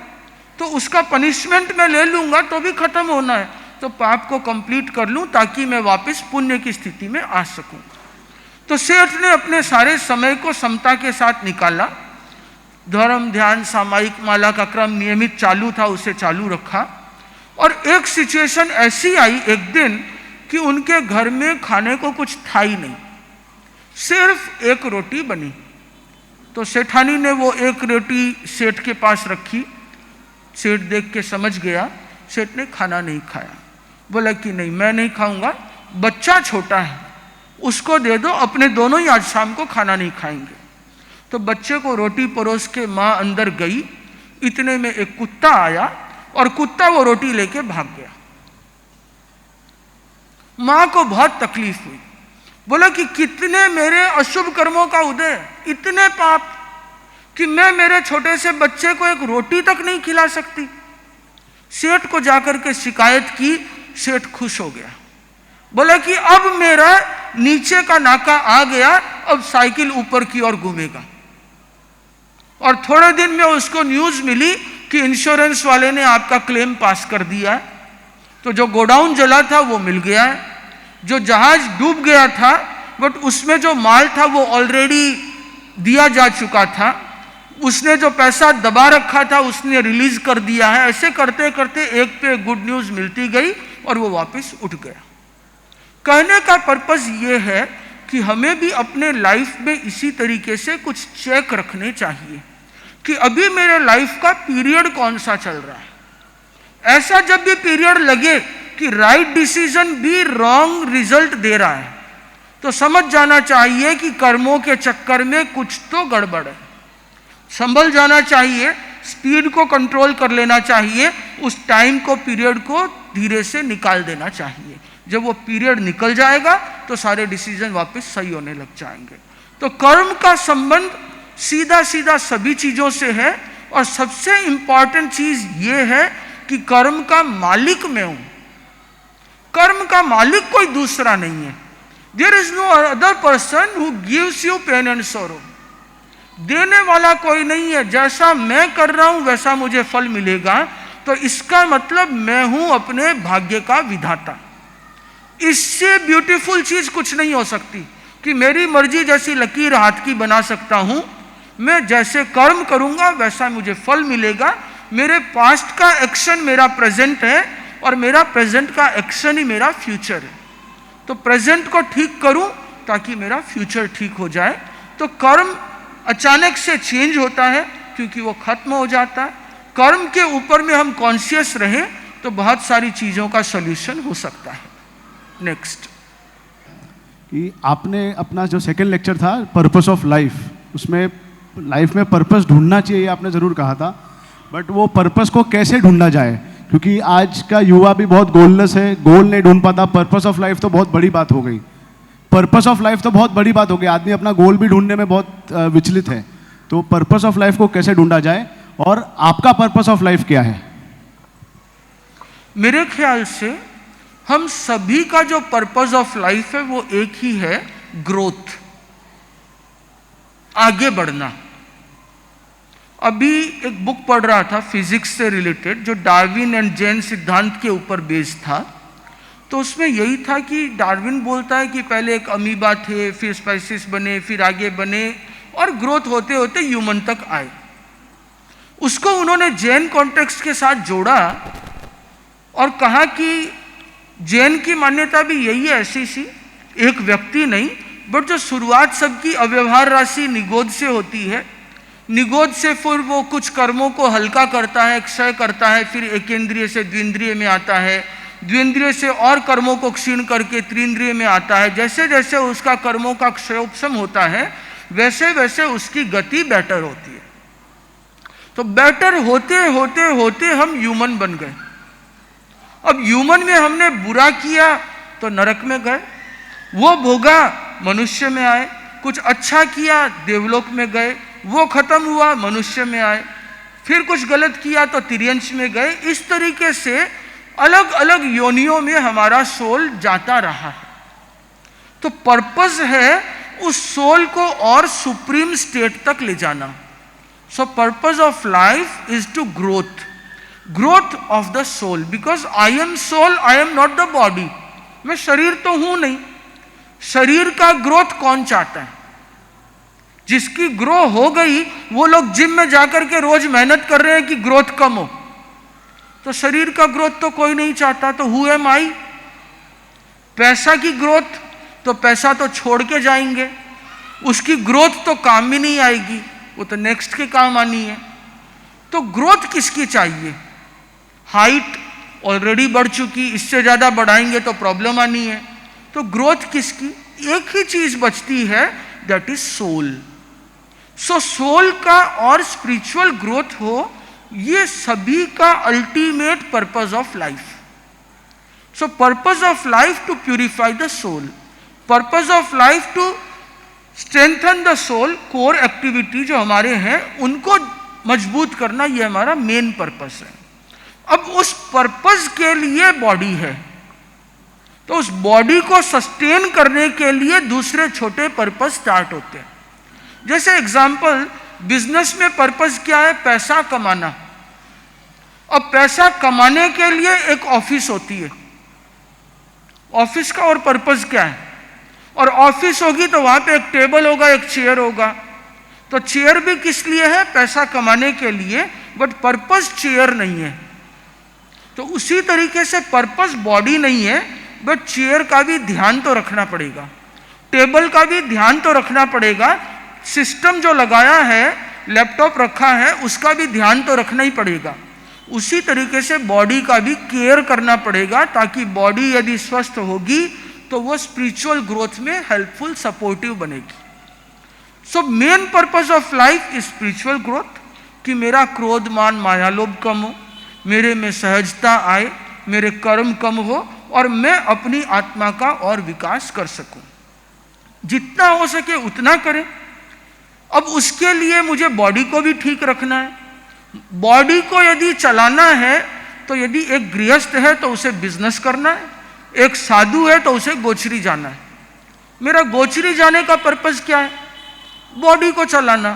तो उसका पनिशमेंट मैं ले लूंगा तो भी खत्म होना है। तो पाप को कंप्लीट कर लूं ताकि मैं वापस पुण्य की स्थिति में आ सकूं। तो सेठ ने अपने सारे समय को समता के साथ निकाला। धर्म, ध्यान, सामायिक माला का क्रम नियमित चालू था, उसे चालू रखा। और एक सिचुएशन ऐसी आई एक दिन कि उनके घर में खाने को कुछ था ही नहीं, सिर्फ 1 रोटी बनी। तो सेठानी ने वो 1 रोटी सेठ के पास रखी। सेठ देख के समझ गया, सेठ ने खाना नहीं खाया। बोला कि नहीं मैं नहीं खाऊंगा, बच्चा छोटा है उसको दे दो, अपने दोनों ही आज शाम को खाना नहीं खाएंगे। तो बच्चे को रोटी परोस के माँ अंदर गई, इतने में एक कुत्ता आया और कुत्ता वो रोटी लेके भाग गया। माँ को बहुत तकलीफ हुई, बोला कि कितने मेरे अशुभ कर्मों का उदय, इतने पाप कि मैं मेरे छोटे से बच्चे को एक रोटी तक नहीं खिला सकती। सेठ को जाकर के शिकायत की, सेठ खुश हो गया, बोला कि अब मेरा नीचे का नाका आ गया, अब साइकिल ऊपर की ओर घूमेगा। और थोड़े दिन में उसको न्यूज मिली कि इंश्योरेंस वाले ने आपका क्लेम पास कर दिया है। तो जो गोडाउन जला था वो मिल गया है, जो जहाज डूब गया था बट उसमें जो माल था वो ऑलरेडी दिया जा चुका था, उसने जो पैसा दबा रखा था उसने रिलीज कर दिया है। ऐसे करते करते एक पे गुड न्यूज मिलती गई और वो वापस उठ गया। कहने का पर्पस ये है कि हमें भी अपने लाइफ में इसी तरीके से कुछ चेक रखने चाहिए कि अभी मेरे लाइफ का पीरियड कौन सा चल रहा है। ऐसा जब भी पीरियड लगे कि राइट डिसीजन भी रॉन्ग रिजल्ट दे रहा है तो समझ जाना चाहिए कि कर्मों के चक्कर में कुछ तो गड़बड़ है। संभल जाना चाहिए, स्पीड को कंट्रोल कर लेना चाहिए, उस टाइम को पीरियड को धीरे से निकाल देना चाहिए। जब वो पीरियड निकल जाएगा तो सारे डिसीजन वापस सही होने लग जाएंगे। तो कर्म का संबंध सीधा सीधा सभी चीजों से है और सबसे इंपॉर्टेंट चीज ये है कि कर्म का मालिक मैं हूं। कर्म का मालिक कोई दूसरा नहीं है। There is no other person who gives you pain and sorrow. देने वाला कोई नहीं है। जैसा मैं कर रहा हूं वैसा मुझे फल मिलेगा, तो इसका मतलब मैं हूं अपने भाग्य का विधाता। इससे ब्यूटीफुल चीज कुछ नहीं हो सकती कि मेरी मर्जी जैसी लकीर हाथ की बना सकता हूं, मैं जैसे कर्म करूंगा वैसा मुझे फल मिलेगा। मेरे पास्ट का एक्शन मेरा प्रेजेंट है और मेरा प्रेजेंट का एक्शन ही मेरा फ्यूचर है। तो प्रेजेंट को ठीक करूं ताकि मेरा फ्यूचर ठीक हो जाए। तो कर्म अचानक से चेंज होता है क्योंकि वो खत्म हो जाता है। कर्म के ऊपर में हम कॉन्शियस रहें तो बहुत सारी चीजों का सॉल्यूशन हो सकता है। नेक्स्ट, कि आपने अपना जो सेकंड लेक्चर था पर्पस ऑफ लाइफ, उसमें लाइफ में पर्पस ढूंढना चाहिए आपने ज़रूर कहा था, बट वो पर्पस को कैसे ढूंढा जाए? क्योंकि आज का युवा भी बहुत गोललेस है, गोल नहीं ढूंढ पाता। पर्पस ऑफ लाइफ तो बहुत बड़ी बात हो गई, पर्पस ऑफ लाइफ तो बहुत बड़ी बात हो गई। आदमी अपना गोल भी ढूंढने में बहुत विचलित है। तो पर्पस ऑफ लाइफ को कैसे ढूंढा जाए और आपका पर्पस ऑफ लाइफ क्या है? मेरे ख्याल से हम सभी का जो पर्पस ऑफ लाइफ है वो एक ही है, ग्रोथ, आगे बढ़ना। अभी एक बुक पढ़ रहा था फिजिक्स से रिलेटेड जो डार्विन एंड जैन सिद्धांत के ऊपर बेस्ड था। तो उसमें यही था कि डार्विन बोलता है कि पहले एक अमीबा थे, फिर स्पाइसिस बने, फिर आगे बने और ग्रोथ होते होते ह्यूमन तक आए। उसको उन्होंने जैन कॉन्टेक्स्ट के साथ जोड़ा और कहा कि जैन की मान्यता भी यही है, ऐसी सी एक व्यक्ति नहीं, बट जो शुरुआत सबकी अव्यवहार राशि निगोद से होती है, निगोद से फिर वो कुछ कर्मों को हल्का करता है, क्षय करता है, फिर एकेंद्रिय से द्विंद्रिय में आता है, द्विंद्रिय से और कर्मों को क्षीण करके त्रिंद्रिय में आता है। जैसे जैसे उसका कर्मों का क्षयोपशम होता है वैसे वैसे उसकी गति बेटर होती है। तो बेटर होते होते होते हम ह्यूमन बन गए। अब ह्यूमन में हमने बुरा किया तो नरक में गए, वो भोगा मनुष्य में आए, कुछ अच्छा किया देवलोक में गए, वो खत्म हुआ मनुष्य में आए, फिर कुछ गलत किया तो तिर्यंश में गए। इस तरीके से अलग अलग योनियों में हमारा सोल जाता रहा है। तो पर्पस है उस सोल को और सुप्रीम स्टेट तक ले जाना। So purpose of life is to growth of the soul, because I am soul, I am not the body. मैं शरीर तो हूं नहीं। शरीर का ग्रोथ कौन चाहता है? जिसकी ग्रो हो गई वो लोग जिम में जाकर के रोज मेहनत कर रहे हैं कि ग्रोथ कम हो। तो शरीर का ग्रोथ तो कोई नहीं चाहता। तो हु एम आई? पैसा की ग्रोथ, तो पैसा तो छोड़ के जाएंगे, उसकी ग्रोथ तो काम भी नहीं आएगी, वो तो नेक्स्ट के काम आनी है। तो ग्रोथ किसकी चाहिए? हाइट ऑलरेडी बढ़ चुकी, इससे ज़्यादा बढ़ाएंगे तो प्रॉब्लम आनी है। तो ग्रोथ किसकी? एक ही चीज़ बचती है, that is soul. So soul का और स्पिरिचुअल ग्रोथ हो, ये सभी का ultimate purpose of life. So purpose of life to purify the soul, purpose of life to strengthen the soul. Core activity जो हमारे हैं उनको मजबूत करना, ये हमारा मेन पर्पस है। अब उस पर्पस के लिए बॉडी है, तो उस बॉडी को सस्टेन करने के लिए दूसरे छोटे पर्पस स्टार्ट होते हैं। जैसे एग्जांपल, बिजनेस में पर्पस क्या है? पैसा कमाना। अब पैसा कमाने के लिए एक ऑफिस होती है, ऑफिस का और पर्पस क्या है? और ऑफिस होगी तो वहां पे एक टेबल होगा, एक चेयर होगा। तो चेयर भी किस लिए है? पैसा कमाने के लिए, बट पर्पस चेयर नहीं है। तो उसी तरीके से पर्पस बॉडी नहीं है, बट चेयर का भी ध्यान तो रखना पड़ेगा, टेबल का भी ध्यान तो रखना पड़ेगा, सिस्टम जो लगाया है, लैपटॉप रखा है, उसका भी ध्यान तो रखना ही पड़ेगा। उसी तरीके से बॉडी का भी केयर करना पड़ेगा, ताकि बॉडी यदि स्वस्थ होगी तो वो स्पिरिचुअल ग्रोथ में हेल्पफुल, सपोर्टिव बनेगी। So main purpose of life is spiritual growth, कि मेरा क्रोध, मान, माया, लोभ कम हो, मेरे में सहजता आए, मेरे कर्म कम हो, और मैं अपनी आत्मा का और विकास कर सकूं। जितना हो सके उतना करें। अब उसके लिए मुझे बॉडी को भी ठीक रखना है। बॉडी को यदि चलाना है, तो यदि एक गृहस्थ है तो उसे बिजनेस करना है, एक साधु है तो उसे गोचरी जाना है। मेरा गोचरी जाने का पर्पस क्या है? बॉडी को चलाना।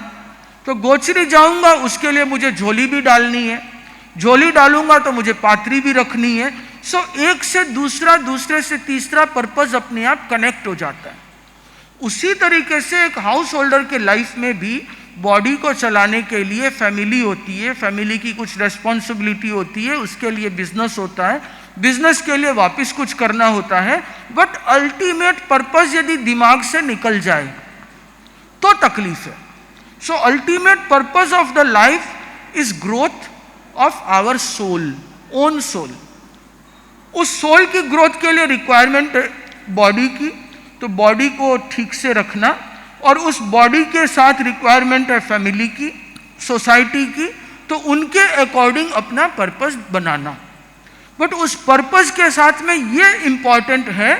तो गोचरी जाऊंगा, उसके लिए मुझे झोली भी डालनी है, झोली डालूंगा तो मुझे पात्री भी रखनी है। सो एक से दूसरा, दूसरे से तीसरा पर्पस अपने आप कनेक्ट हो जाता है। उसी तरीके से एक हाउस होल्डर के लाइफ में भी बॉडी को चलाने के लिए फैमिली होती है, फैमिली की कुछ रेस्पॉन्सिबिलिटी होती है, उसके लिए बिजनेस होता है, बिजनेस के लिए वापस कुछ करना होता है। बट अल्टीमेट पर्पस यदि दिमाग से निकल जाए तो तकलीफ है। So ultimate purpose of the life is growth of our soul, own soul. उस सोल की ग्रोथ के लिए रिक्वायरमेंट है बॉडी की, तो बॉडी को ठीक से रखना, और उस बॉडी के साथ रिक्वायरमेंट है फैमिली की, सोसाइटी की, तो उनके अकॉर्डिंग अपना पर्पस बनाना। बट उस पर्पस के साथ में ये इंपॉर्टेंट है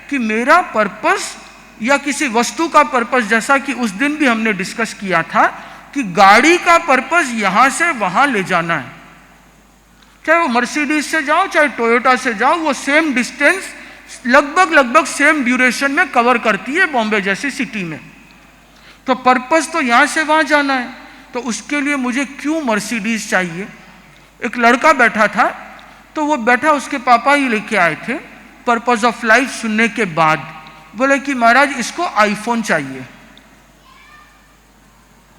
कि मेरा पर्पस या किसी वस्तु का पर्पस, जैसा कि उस दिन भी हमने डिस्कस किया था कि गाड़ी का पर्पस यहां से वहां ले जाना है। चाहे वो मर्सिडीज से जाओ, चाहे टोयोटा से जाओ, वो सेम डिस्टेंस लगभग सेम ड्यूरेशन में कवर करती है बॉम्बे जैसी सिटी में। तो पर्पस तो यहां से वहां जाना है, तो उसके लिए मुझे क्यों मर्सिडीज चाहिए? एक लड़का बैठा था, तो वो बैठा, उसके पापा ही लेके आए थे पर्पस ऑफ लाइफ सुनने के बाद। बोले कि महाराज इसको आईफोन चाहिए।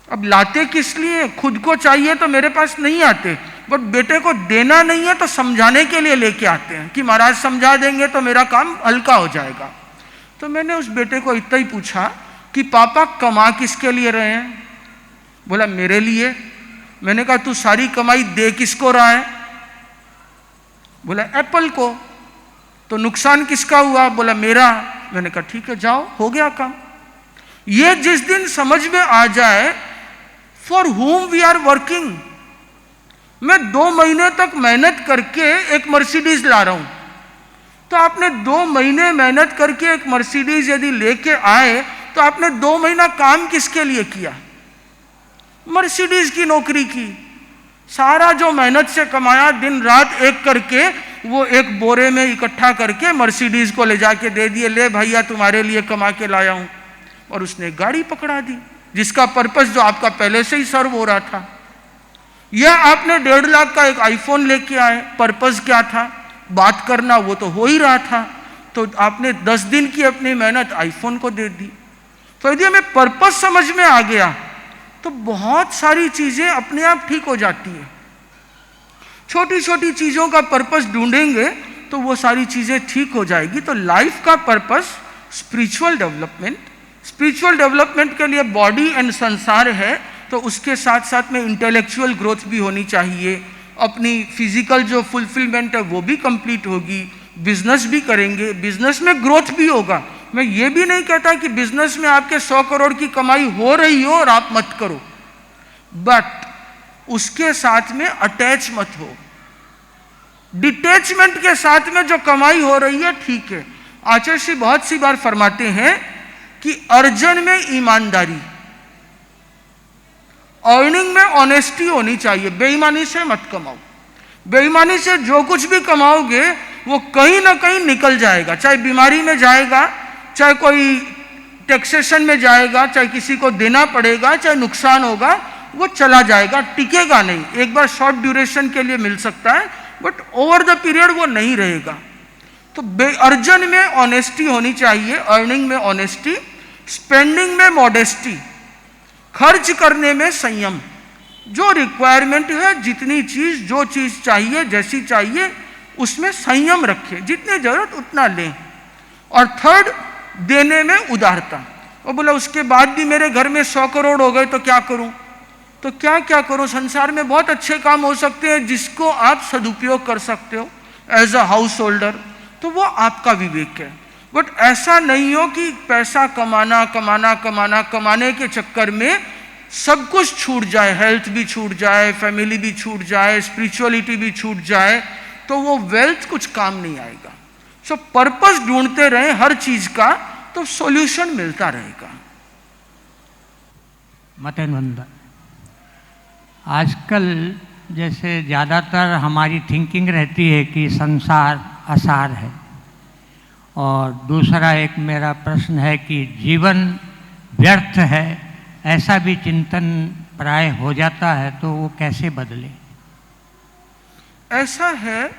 अब लाते किस लिए? खुद को चाहिए तो मेरे पास नहीं आते, बट बेटे को देना नहीं है तो समझाने के लिए लेके आते हैं कि महाराज समझा देंगे तो मेरा काम हल्का हो जाएगा। तो मैंने उस बेटे को इतना ही पूछा कि पापा कमा किसके लिए रहे हैं? बोला मेरे लिए। मैंने कहा तू सारी कमाई दे किसको रहा है? बोला एप्पल को। तो नुकसान किसका हुआ? बोला मेरा। मैंने कहा ठीक है जाओ, हो गया काम। ये जिस दिन समझ में आ जाए for whom we are working, मैं 2 महीने तक मेहनत करके एक मर्सिडीज ला रहा हूं, तो आपने 2 महीने मेहनत करके एक मर्सिडीज यदि लेके आए तो आपने 2 महीना काम किसके लिए किया? मर्सिडीज की नौकरी की। सारा जो मेहनत से कमाया दिन रात एक करके, वो एक बोरे में इकट्ठा करके मर्सिडीज को ले जाके दे दिए, ले भैया तुम्हारे लिए कमा के लाया हूं। और उसने गाड़ी पकड़ा दी जिसका पर्पस जो आपका पहले से ही सर्व हो रहा था। या आपने 1.5 लाख का एक आईफोन लेके आए, पर्पस क्या था? बात करना, वो तो हो ही रहा था, तो आपने 10 दिन की अपनी मेहनत आईफोन को दे दी। तो यदि हमें पर्पस समझ में आ गया तो बहुत सारी चीजें अपने आप ठीक हो जाती है। छोटी छोटी चीजों का पर्पस ढूंढेंगे तो वो सारी चीजें ठीक हो जाएगी। तो लाइफ का purpose spiritual development, spiritual development के लिए बॉडी एंड संसार है, तो उसके साथ साथ में इंटेलेक्चुअल ग्रोथ भी होनी चाहिए, अपनी फिजिकल जो फुलफिलमेंट है वो भी कंप्लीट होगी, बिजनेस भी करेंगे, बिजनेस में ग्रोथ भी होगा। मैं ये भी नहीं कहता कि बिजनेस में आपके 100 करोड़ की कमाई हो रही हो और आप मत करो, बट उसके साथ में अटैच मत हो। डिटैचमेंट के साथ में जो कमाई हो रही है ठीक है। आचार्य श्री बहुत सी बार फरमाते हैं कि अर्जन में ईमानदारी, अर्निंग में ऑनेस्टी होनी चाहिए। बेईमानी से मत कमाओ। बेईमानी से जो कुछ भी कमाओगे वो कहीं ना कहीं निकल जाएगा, चाहे बीमारी में जाएगा, चाहे कोई टैक्सेशन में जाएगा, चाहे किसी को देना पड़ेगा, चाहे नुकसान होगा, वो चला जाएगा, टिकेगा नहीं। एक बार शॉर्ट ड्यूरेशन के लिए मिल सकता है, बट ओवर द पीरियड वो नहीं रहेगा। तो अर्जन में ऑनेस्टी होनी चाहिए, अर्निंग में ऑनेस्टी, स्पेंडिंग में मॉडेस्टी, खर्च करने में संयम। जो रिक्वायरमेंट है, जितनी चीज, जो चीज चाहिए, जैसी चाहिए, उसमें संयम रखें, जितनी जरूरत उतना लें। और थर्ड, देने में उदारता। वो बोला उसके बाद भी मेरे घर में 100 करोड़ हो गए तो क्या करूं? तो क्या क्या करो, संसार में बहुत अच्छे काम हो सकते हैं जिसको आप सदुपयोग कर सकते हो एज अ हाउस होल्डर, तो वो आपका विवेक है। बट ऐसा नहीं हो कि पैसा कमाना कमाना कमाना, कमाने के चक्कर में सब कुछ छूट जाए, हेल्थ भी छूट जाए, फैमिली भी छूट जाए, स्पिरिचुअलिटी भी छूट जाए, तो वो वेल्थ कुछ काम नहीं आएगा। सो पर्पस ढूंढते रहें हर चीज का, तो सॉल्यूशन मिलता रहेगा। मतेन वंदन। आजकल जैसे ज़्यादातर हमारी थिंकिंग रहती है कि संसार असार है, और दूसरा एक मेरा प्रश्न है कि जीवन व्यर्थ है, ऐसा भी चिंतन प्राय हो जाता है, तो वो कैसे बदले? ऐसा है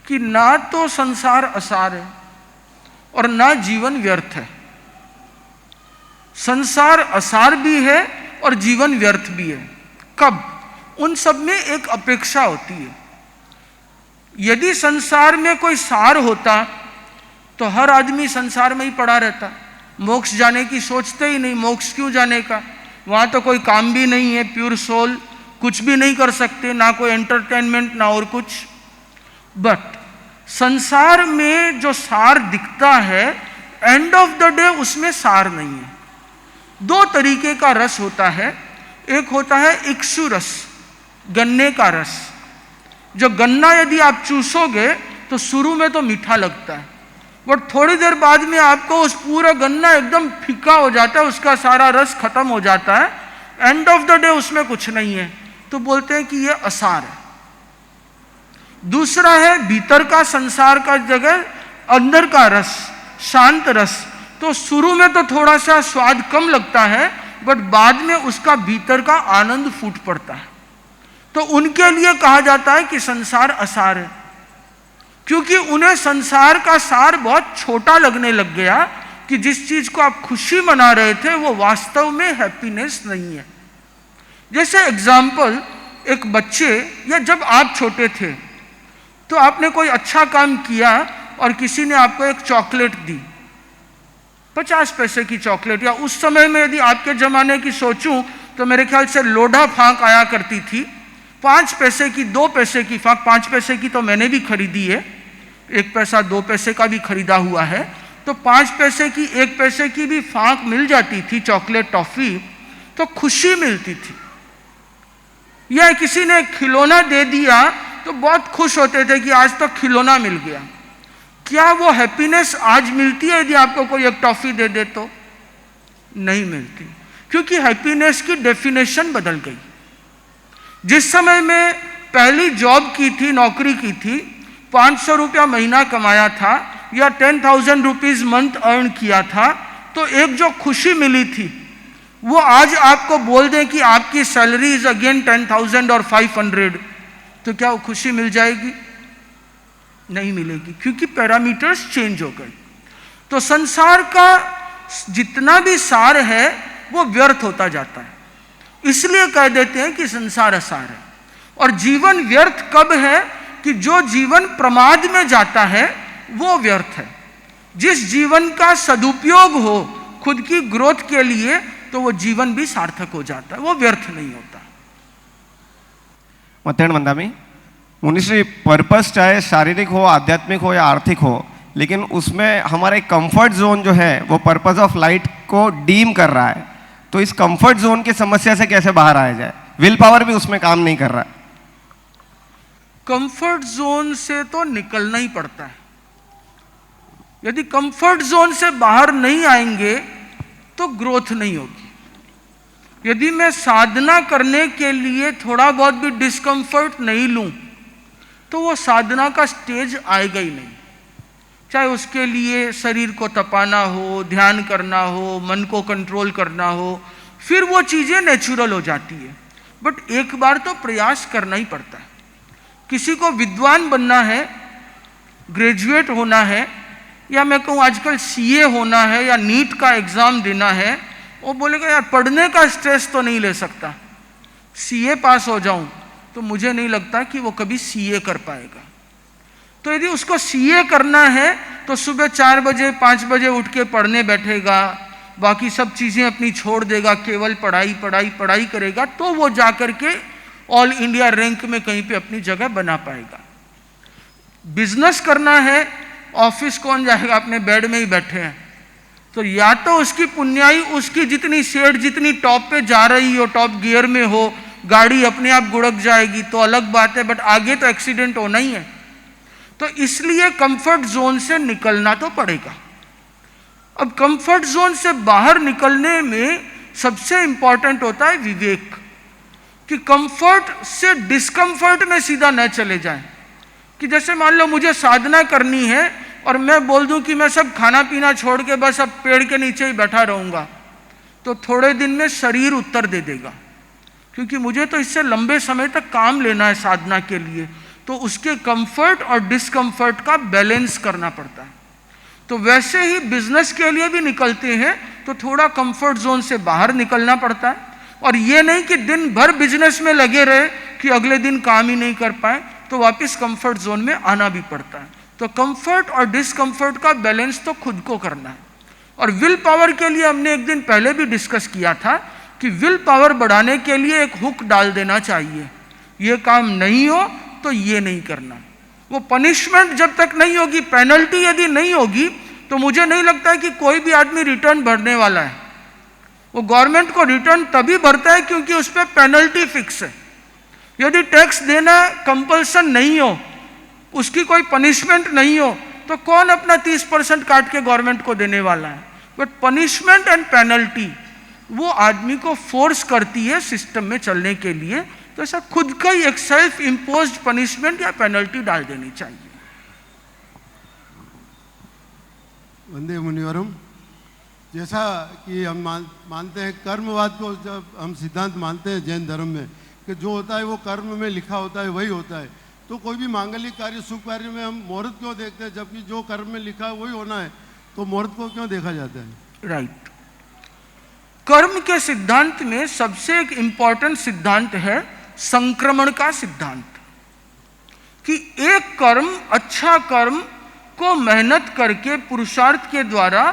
कि ना तो संसार असार है और ना जीवन व्यर्थ है। संसार असार भी है और जीवन व्यर्थ भी है। कब? उन सब में एक अपेक्षा होती है। यदि संसार में कोई सार होता तो हर आदमी संसार में ही पड़ा रहता, मोक्ष जाने की सोचते ही नहीं। मोक्ष क्यों जाने का? वहां तो कोई काम भी नहीं है, प्योर सोल, कुछ भी नहीं कर सकते, ना कोई एंटरटेनमेंट ना और कुछ। बट संसार में जो सार दिखता है, एंड ऑफ द डे उसमें सार नहीं है। दो तरीके का रस होता है। एक होता है इक्षु रस, गन्ने का रस। जो गन्ना यदि आप चूसोगे तो शुरू में तो मीठा लगता है, बट थोड़ी देर बाद में आपको उस पूरा गन्ना एकदम फीका हो जाता है, उसका सारा रस खत्म हो जाता है, एंड ऑफ द डे उसमें कुछ नहीं है, तो बोलते हैं कि ये असार है। दूसरा है भीतर का, संसार का जगह, अंदर का रस, शांत रस। तो शुरू में तो थोड़ा सा स्वाद कम लगता है, बट बाद में उसका भीतर का आनंद फूट पड़ता है। तो उनके लिए कहा जाता है कि संसार असार है, क्योंकि उन्हें संसार का सार बहुत छोटा लगने लग गया कि जिस चीज को आप खुशी मना रहे थे वो वास्तव में हैप्पीनेस नहीं है। जैसे एग्जाम्पल, एक बच्चे, या जब आप छोटे थे तो आपने कोई अच्छा काम किया और किसी ने आपको एक चॉकलेट दी, 50 पैसे की चॉकलेट, या उस समय में यदि आपके जमाने की सोचूं तो मेरे ख्याल से लोढ़ा फांक आया करती थी, 5 पैसे की, 2 पैसे की फांक। 5 पैसे की तो मैंने भी खरीदी है, 1 पैसा 2 पैसे का भी खरीदा हुआ है। तो 5 पैसे की, 1 पैसे की भी फांक मिल जाती थी, चॉकलेट, टॉफी, तो खुशी मिलती थी। या किसी ने खिलौना दे दिया तो बहुत खुश होते थे कि आज तो खिलौना मिल गया। क्या वो हैप्पीनेस आज मिलती है यदि आपको कोई एक टॉफी दे दे तो? नहीं मिलती, क्योंकि हैप्पीनेस की डेफिनेशन बदल गई। जिस समय में पहली जॉब की थी, नौकरी की थी, 500 रुपया महीना कमाया था या 10,000 रुपीज मंथ अर्न किया था, तो एक जो खुशी मिली थी वो आज आपको बोल दें कि आपकी सैलरी इज अगेन 10,000 और 500, तो क्या वो खुशी मिल जाएगी? नहीं मिलेगी, क्योंकि पैरामीटर्स चेंज हो गए। तो संसार का जितना भी सार है वो व्यर्थ होता जाता है, इसलिए कह देते हैं कि संसार असार है। और जीवन व्यर्थ कब है? कि जो जीवन प्रमाद में जाता है वो व्यर्थ है। जिस जीवन का सदुपयोग हो खुद की ग्रोथ के लिए, तो वो जीवन भी सार्थक हो जाता है, वो व्यर्थ नहीं होता। मतेन वंदामी। मुनिश्री, पर्पस चाहे शारीरिक हो, आध्यात्मिक हो या आर्थिक हो, लेकिन उसमें हमारा एक कंफर्ट जोन जो है वो पर्पस ऑफ लाइट को डीम कर रहा है। तो इस कंफर्ट जोन की समस्या से कैसे बाहर आया जाए? विल पावर भी उसमें काम नहीं कर रहा है। कंफर्ट जोन से तो निकलना ही पड़ता है। यदि कंफर्ट जोन से बाहर नहीं आएंगे तो ग्रोथ नहीं होगी। यदि मैं साधना करने के लिए थोड़ा बहुत भी डिस्कंफर्ट नहीं लूं तो वो साधना का स्टेज आएगा ही नहीं। चाहे उसके लिए शरीर को तपाना हो, ध्यान करना हो, मन को कंट्रोल करना हो, फिर वो चीजें नेचुरल हो जाती है। बट एक बार तो प्रयास करना ही पड़ता है। किसी को विद्वान बनना है, ग्रेजुएट होना है, या मैं कहूँ आजकल सीए होना है या नीट का एग्जाम देना है, वो बोलेगा यार पढ़ने का स्ट्रेस तो नहीं ले सकता, सीए पास हो जाऊं, तो मुझे नहीं लगता कि वो कभी सीए कर पाएगा। तो यदि उसको सीए करना है तो सुबह 4 बजे 5 बजे उठ के पढ़ने बैठेगा, बाकी सब चीज़ें अपनी छोड़ देगा, केवल पढ़ाई पढ़ाई पढ़ाई करेगा, तो वो जाकर के ऑल इंडिया रैंक में कहीं पे अपनी जगह बना पाएगा। बिजनेस करना है, ऑफिस कौन जाएगा, अपने बेड में ही बैठे हैं, तो या तो उसकी पुण्याई, उसकी जितनी शेड जितनी टॉप पे जा रही हो, टॉप गियर में हो, गाड़ी अपने आप गुड़क जाएगी तो अलग बात है, बट आगे तो एक्सीडेंट होना ही है। तो इसलिए कंफर्ट जोन से निकलना तो पड़ेगा। अब कंफर्ट जोन से बाहर निकलने में सबसे इंपॉर्टेंट होता है विवेक, कि कंफर्ट से डिस्कंफर्ट में सीधा न चले जाएं। कि जैसे मान लो मुझे साधना करनी है और मैं बोल दूं कि मैं सब खाना पीना छोड़ के बस अब पेड़ के नीचे ही बैठा रहूंगा, तो थोड़े दिन में शरीर उत्तर दे देगा, क्योंकि मुझे तो इससे लंबे समय तक काम लेना है साधना के लिए। तो उसके कंफर्ट और डिस्कंफर्ट का बैलेंस करना पड़ता है। तो वैसे ही बिजनेस के लिए भी निकलते हैं तो थोड़ा कंफर्ट जोन से बाहर निकलना पड़ता है, और ये नहीं कि दिन भर बिजनेस में लगे रहे कि अगले दिन काम ही नहीं कर पाए, तो वापस कंफर्ट जोन में आना भी पड़ता है। तो कंफर्ट और डिस्कंफर्ट का बैलेंस तो खुद को करना है। और विल पावर के लिए हमने एक दिन पहले भी डिस्कस किया था कि विल पावर बढ़ाने के लिए एक हुक डाल देना चाहिए, ये काम नहीं हो तो ये नहीं करना। वो पनिशमेंट जब तक नहीं होगी, पेनल्टी यदि नहीं होगी, तो मुझे नहीं लगता है कि कोई भी आदमी रिटर्न भरने वाला है। वो गवर्नमेंट को रिटर्न तभी भरता है क्योंकि उस पर पेनल्टी फिक्स है। यदि टैक्स देना कंपल्सन नहीं हो, उसकी कोई पनिशमेंट नहीं हो, तो कौन अपना 30% काट के गवर्नमेंट को देने वाला है। बट पनिशमेंट एंड पेनल्टी वो आदमी को फोर्स करती है सिस्टम में चलने के लिए, तो ऐसा खुद का ही एक सेल्फ इम्पोज्ड पनिशमेंट या पेनल्टी डाल देनी चाहिए। वंदे मुनिवरम, जैसा कि हम मानते हैं कर्मवाद को, जब हम सिद्धांत मानते हैं जैन धर्म में कि जो होता है वो कर्म में लिखा होता है वही होता है, तो कोई भी मांगलिक कार्य शुभ कार्य में हम मुहूर्त क्यों देखते हैं, जबकि जो कर्म में लिखा है वही होना है, तो मुहूर्त को क्यों देखा जाता है? राइट। कर्म के सिद्धांत में सबसे एक इंपॉर्टेंट सिद्धांत है संक्रमण का सिद्धांत, कि एक कर्म, अच्छा कर्म को मेहनत करके पुरुषार्थ के द्वारा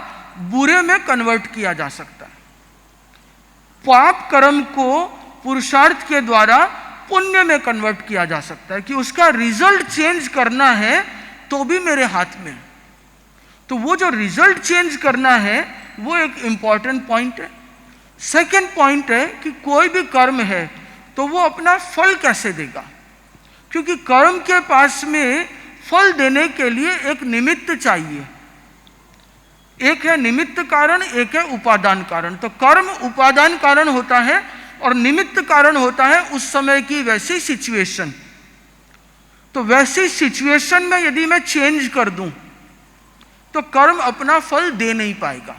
बुरे में कन्वर्ट किया जा सकता है। पाप कर्म को पुरुषार्थ के द्वारा पुण्य में कन्वर्ट किया जा सकता है, कि उसका रिजल्ट चेंज करना है तो भी मेरे हाथ में। तो वो जो रिजल्ट चेंज करना है वो एक इंपॉर्टेंट पॉइंट है। सेकेंड पॉइंट है कि कोई भी कर्म है तो वो अपना फल कैसे देगा, क्योंकि कर्म के पास में फल देने के लिए एक निमित्त चाहिए। एक है निमित्त कारण, एक है उपादान कारण। तो कर्म उपादान कारण होता है और निमित्त कारण होता है उस समय की वैसी सिचुएशन। तो वैसी सिचुएशन में यदि मैं चेंज कर दूं तो कर्म अपना फल दे नहीं पाएगा।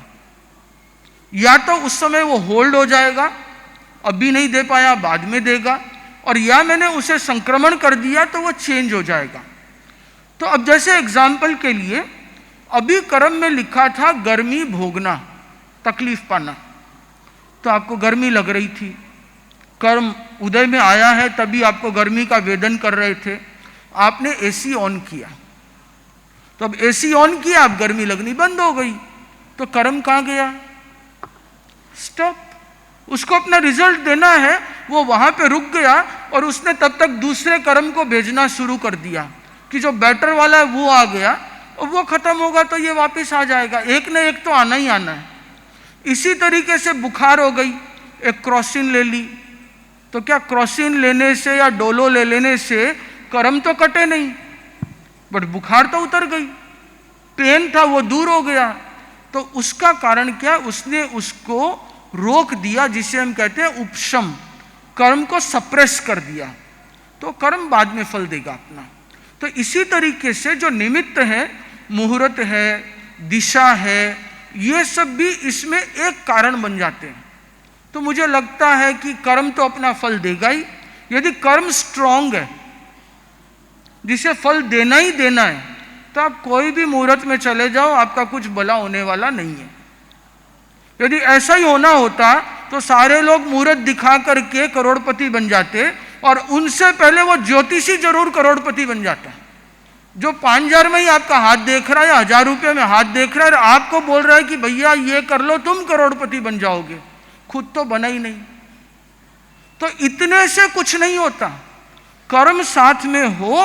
या तो उस समय वो होल्ड हो जाएगा, अभी नहीं दे पाया बाद में देगा, और या मैंने उसे संक्रमण कर दिया तो वो चेंज हो जाएगा। तो अब जैसे एग्जाम्पल के लिए अभी कर्म में लिखा था गर्मी भोगना, तकलीफ पाना, तो आपको गर्मी लग रही थी, कर्म उदय में आया है, तभी आपको गर्मी का वेदन कर रहे थे, आपने एसी ऑन किया, तो अब एसी ऑन किया, अब गर्मी लगनी बंद हो गई, तो कर्म कहाँ गया? स्टॉप। उसको अपना रिजल्ट देना है, वो वहां पे रुक गया और उसने तब तक दूसरे कर्म को भेजना शुरू कर दिया कि जो बेटर वाला है वो आ गया और वो खत्म होगा तो ये वापस आ जाएगा, एक न एक तो आना ही आना है। इसी तरीके से बुखार हो गई, एक क्रॉसिन ले ली, तो क्या क्रॉसिन लेने से या डोलो ले लेने से कर्म तो कटे नहीं, बट बुखार तो उतर गई, पेन था वो दूर हो गया। तो उसका कारण क्या, उसने उसको रोक दिया, जिसे हम कहते हैं उपशम, कर्म को सप्रेस कर दिया, तो कर्म बाद में फल देगा अपना। तो इसी तरीके से जो निमित्त है, मुहूर्त है, दिशा है, ये सब भी इसमें एक कारण बन जाते हैं। तो मुझे लगता है कि कर्म तो अपना फल देगा ही। यदि कर्म स्ट्रांग है, जिसे फल देना ही देना है, तो आप कोई भी मुहूर्त में चले जाओ, आपका कुछ भला होने वाला नहीं है। यदि ऐसा ही होना होता तो सारे लोग मुहूर्त दिखा करके करोड़पति बन जाते, और उनसे पहले वो ज्योतिषी जरूर करोड़पति बन जाता। जो 5,000 में ही आपका हाथ देख रहा है या 1,000 रुपये में हाथ देख रहा है, आपको बोल रहा है कि भैया ये कर लो तुम करोड़पति बन जाओगे, खुद तो बना ही नहीं। तो इतने से कुछ नहीं होता, कर्म साथ में हो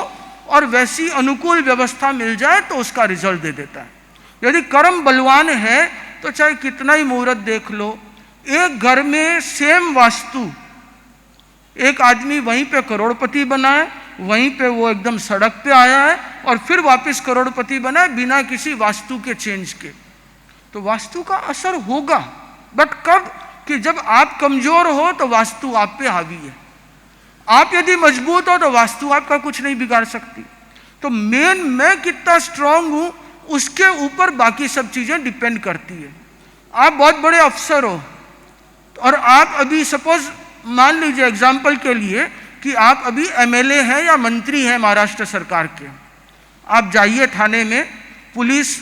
और वैसी अनुकूल व्यवस्था मिल जाए तो उसका रिजल्ट दे देता है। यदि कर्म बलवान है तो चाहे कितना ही मुहूर्त देख लो, एक घर में सेम वास्तु, एक आदमी वहीं पे करोड़पति बना है, वहीं पे वो एकदम सड़क पे आया है और फिर वापस करोड़पति बना है बिना किसी वास्तु के चेंज के। तो वास्तु का असर होगा, बट कब, कि जब आप कमजोर हो तो वास्तु आप पे हावी है, आप यदि मजबूत हो तो वास्तु आपका कुछ नहीं बिगाड़ सकती। तो मेन मैं कितना स्ट्रांग हूं उसके ऊपर बाकी सब चीजें डिपेंड करती है। आप बहुत बड़े अफसर हो और आप अभी सपोज मान लीजिए एग्जाम्पल के लिए कि आप अभी एमएलए हैं या मंत्री हैं महाराष्ट्र सरकार के, आप जाइए थाने में, पुलिस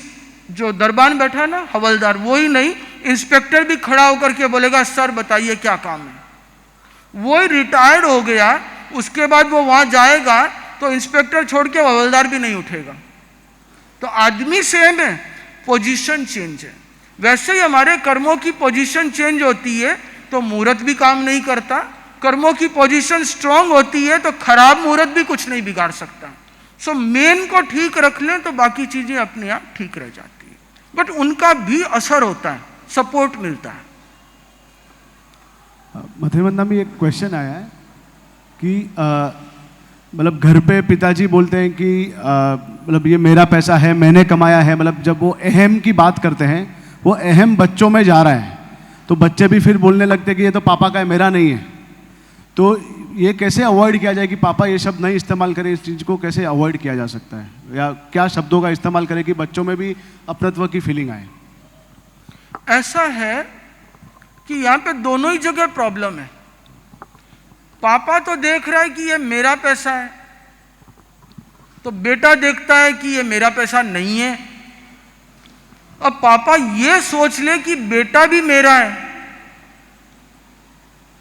जो दरबान बैठा है ना, हवलदार, वो ही नहीं, इंस्पेक्टर भी खड़ा होकर के बोलेगा सर बताइए क्या काम है। वो ही रिटायर्ड हो गया, उसके बाद वो वहां जाएगा तो इंस्पेक्टर छोड़ के हवलदार भी नहीं उठेगा। तो आदमी सेम है, पोजीशन चेंज है। वैसे ही हमारे कर्मों की पोजीशन चेंज होती है तो मुहूर्त भी काम नहीं करता, कर्मों की पोजीशन स्ट्रांग होती है तो खराब मुहूर्त भी कुछ नहीं बिगाड़ सकता। सो मेन को ठीक रख लें तो बाकी चीजें अपने आप ठीक रह जाती है, बट उनका भी असर होता है, सपोर्ट मिलता है। मथुरमंदा में एक क्वेश्चन आया है कि मतलब घर पे पिताजी बोलते हैं कि मतलब ये मेरा पैसा है, मैंने कमाया है, मतलब जब वो अहम की बात करते हैं वो अहम बच्चों में जा रहा है, तो बच्चे भी फिर बोलने लगते हैं कि ये तो पापा का है, मेरा नहीं है। तो ये कैसे अवॉइड किया जाए कि पापा ये शब्द नहीं इस्तेमाल करें, इस चीज़ को कैसे अवॉइड किया जा सकता है, या क्या शब्दों का इस्तेमाल करें कि बच्चों में भी अपनत्व की फीलिंग आए? ऐसा है कि यहाँ पे दोनों ही जगह प्रॉब्लम है। पापा तो देख रहा है कि ये मेरा पैसा है, तो बेटा देखता है कि ये मेरा पैसा नहीं है। अब पापा ये सोच ले कि बेटा भी मेरा है,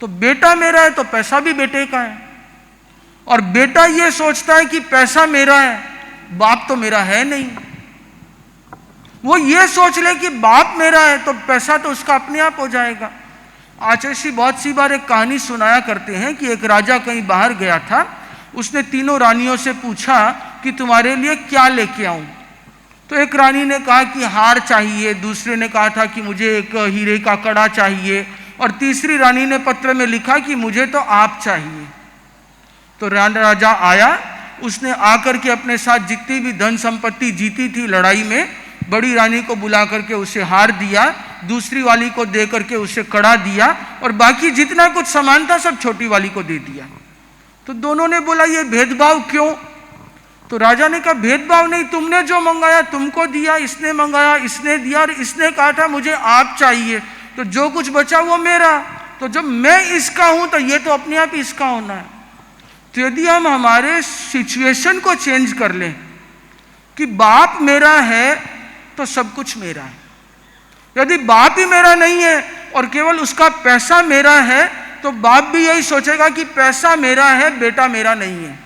तो बेटा मेरा है तो पैसा भी बेटे का है, और बेटा ये सोचता है कि पैसा मेरा है, बाप तो मेरा है नहीं। वो ये सोच ले कि बाप मेरा है तो पैसा तो उसका अपने आप हो जाएगा। आचार्य श्री बहुत सी बार एक कहानी सुनाया करते हैं कि एक राजा कहीं बाहर गया था, उसने तीनों रानियों से पूछा कि तुम्हारे लिए क्या लेके आऊं। तो एक रानी ने कहा कि हार चाहिए, दूसरे ने कहा था कि मुझे एक हीरे का कड़ा चाहिए, और तीसरी रानी ने पत्र में लिखा कि मुझे तो आप चाहिए। तो राजा आया, उसने आकर के अपने साथ जितनी भी धन संपत्ति जीती थी लड़ाई में, बड़ी रानी को बुला करके उसे हार दिया, दूसरी वाली को दे करके उसे कड़ा दिया, और बाकी जितना कुछ सामान था सब छोटी वाली को दे दिया। तो दोनों ने बोला ये भेदभाव क्यों? तो राजा ने कहा भेदभाव नहीं, तुमने जो मंगाया तुमको दिया, इसने मंगाया इसने दिया, और इसने कहा था मुझे आप चाहिए, तो जो कुछ बचा वो मेरा, तो जब मैं इसका हूं तो ये तो अपने आप इसका होना है। तो यदि हम हमारे सिचुएशन को चेंज कर लें कि बाप मेरा है तो सब कुछ मेरा है, यदि बाप ही मेरा नहीं है और केवल उसका पैसा मेरा है तो बाप भी यही सोचेगा कि पैसा मेरा है, बेटा मेरा नहीं है।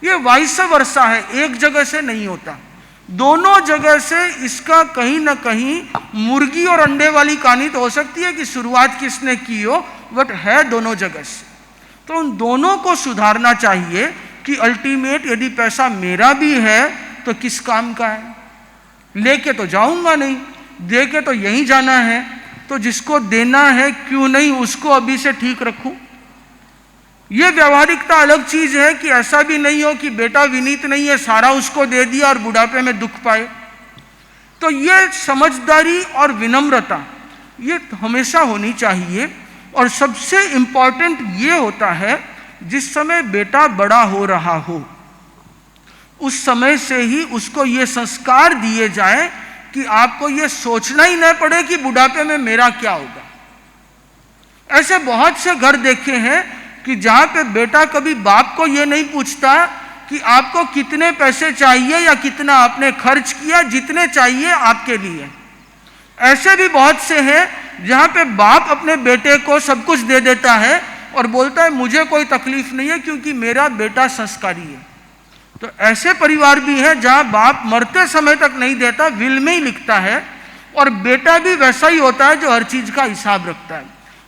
ये वाइस वर्सा है, एक जगह से नहीं होता। दोनों जगह से इसका कहीं ना कहीं मुर्गी और अंडे वाली कहानी तो हो सकती है कि शुरुआत किसने की हो, बट है दोनों जगह से। तो उन दोनों को सुधारना चाहिए कि अल्टीमेट यदि पैसा मेरा भी है तो किस काम का है। लेके तो जाऊंगा नहीं, दे के तो यहीं जाना है, तो जिसको देना है क्यों नहीं उसको अभी से ठीक रखूं। ये व्यवहारिकता अलग चीज है कि ऐसा भी नहीं हो कि बेटा विनीत नहीं है, सारा उसको दे दिया और बुढ़ापे में दुख पाए। तो ये समझदारी और विनम्रता ये हमेशा होनी चाहिए। और सबसे इंपॉर्टेंट ये होता है जिस समय बेटा बड़ा हो रहा हो उस समय से ही उसको ये संस्कार दिए जाए कि आपको ये सोचना ही न पड़े कि बुढ़ापे में मेरा क्या होगा। ऐसे बहुत से घर देखे हैं कि जहां पे बेटा कभी बाप को ये नहीं पूछता कि आपको कितने पैसे चाहिए या कितना आपने खर्च किया, जितने चाहिए आपके लिए। ऐसे भी बहुत से हैं जहां पे बाप अपने बेटे को सब कुछ दे देता है और बोलता है मुझे कोई तकलीफ नहीं है क्योंकि मेरा बेटा संस्कारी है। तो ऐसे परिवार भी हैं जहां बाप मरते समय तक नहीं देता, विल में ही लिखता है, और बेटा भी वैसा ही होता है जो हर चीज का हिसाब रखता है।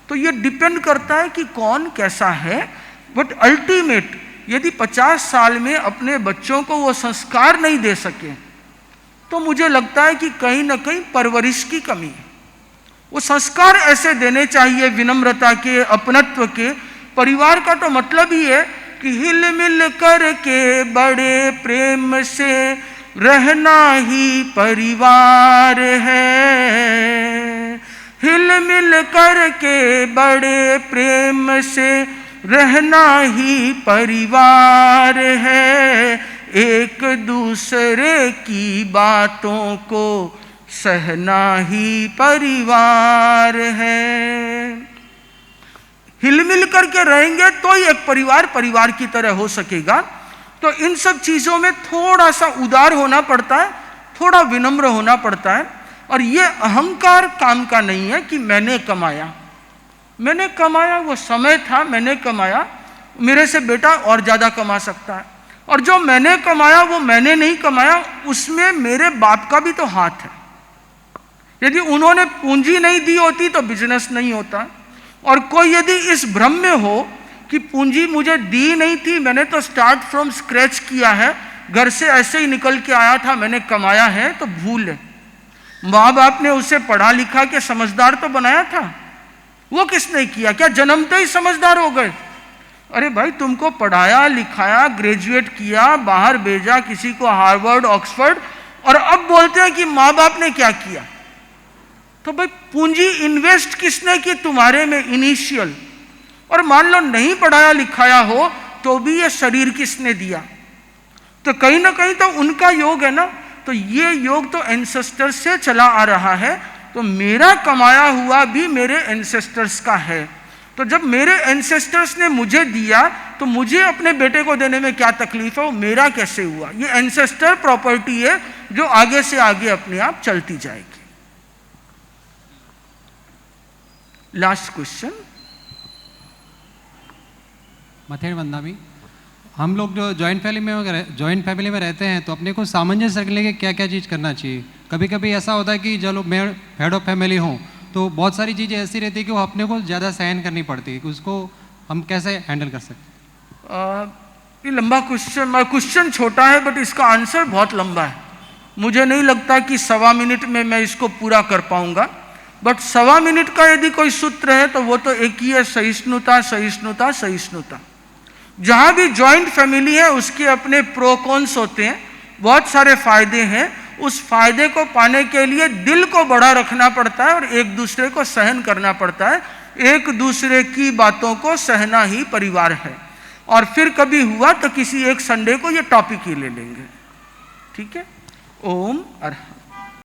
तो ये डिपेंड करता है कि कौन कैसा है। बट अल्टीमेट यदि 50 साल में अपने बच्चों को वो संस्कार नहीं दे सके तो मुझे लगता है कि कहीं ना कहीं परवरिश की कमी है। वो संस्कार ऐसे देने चाहिए विनम्रता के, अपनत्व के। परिवार का तो मतलब ही है कि हिल मिल करके बड़े प्रेम से रहना ही परिवार है। हिल मिल करके बड़े प्रेम से रहना ही परिवार है। एक दूसरे की बातों को सहना ही परिवार है। हिल मिल करके रहेंगे तो ही एक परिवार परिवार की तरह हो सकेगा। तो इन सब चीजों में थोड़ा सा उदार होना पड़ता है, थोड़ा विनम्र होना पड़ता है। और ये अहंकार काम का नहीं है कि मैंने कमाया, वो समय था, मैंने कमाया, मेरे से बेटा और ज्यादा कमा सकता है। और जो मैंने कमाया वो मैंने नहीं कमाया, उसमें मेरे बाप का भी तो हाथ है। यदि उन्होंने पूंजी नहीं दी होती तो बिजनेस नहीं होता। और कोई यदि इस भ्रम में हो कि पूंजी मुझे दी नहीं थी, मैंने तो स्टार्ट फ्रॉम स्क्रैच किया है, घर से ऐसे ही निकल के आया था, मैंने कमाया है, तो भूल है। माँ बाप ने उसे पढ़ा लिखा के समझदार तो बनाया था, वो किसने किया? क्या जन्मते ही समझदार हो गए? अरे भाई, तुमको पढ़ाया लिखाया, ग्रेजुएट किया, बाहर भेजा, किसी को हार्वर्ड ऑक्सफोर्ड, और अब बोलते हैं कि माँ बाप ने क्या किया। तो भाई पूंजी इन्वेस्ट किसने की तुम्हारे में इनिशियल? और मान लो नहीं पढ़ाया लिखाया हो तो भी ये शरीर किसने दिया? तो कहीं ना कहीं तो उनका योग है ना। तो ये योग तो एंसेस्टर्स से चला आ रहा है। तो मेरा कमाया हुआ भी मेरे एंसेस्टर्स का है। तो जब मेरे एंसेस्टर्स ने मुझे दिया तो मुझे अपने बेटे को देने में क्या तकलीफ है? वो मेरा कैसे हुआ? ये एंसेस्टर प्रॉपर्टी है जो आगे से आगे अपने आप चलती जाएगी। Last question. मथेर वंदामी, हम लोग जो जॉइंट फैमिली में रहते हैं तो अपने को सामंजस्य रखने के क्या क्या चीज़ करना चाहिए? कभी कभी ऐसा होता है कि चलो मैं हेड ऑफ फैमिली हूँ तो बहुत सारी चीज़ें ऐसी रहती है कि वो अपने को ज़्यादा सहन करनी पड़ती है, उसको हम कैसे हैंडल कर सकते हैं? ये लंबा क्वेश्चन छोटा है बट इसका आंसर बहुत लंबा है। मुझे नहीं लगता कि 1.25 मिनट में मैं इसको पूरा कर पाऊंगा। बट 1.25 मिनट का यदि कोई सूत्र है तो वो तो एक ही है, सहिष्णुता सहिष्णुता सहिष्णुता। जहां भी जॉइंट फैमिली है उसके अपने प्रो कॉन्स होते हैं, बहुत सारे फायदे हैं। उस फायदे को पाने के लिए दिल को बड़ा रखना पड़ता है और एक दूसरे को सहन करना पड़ता है। एक दूसरे की बातों को सहना ही परिवार है। और फिर कभी हुआ तो किसी एक संडे को ये टॉपिक ही ले लेंगे। ठीक है। ओम अरहत।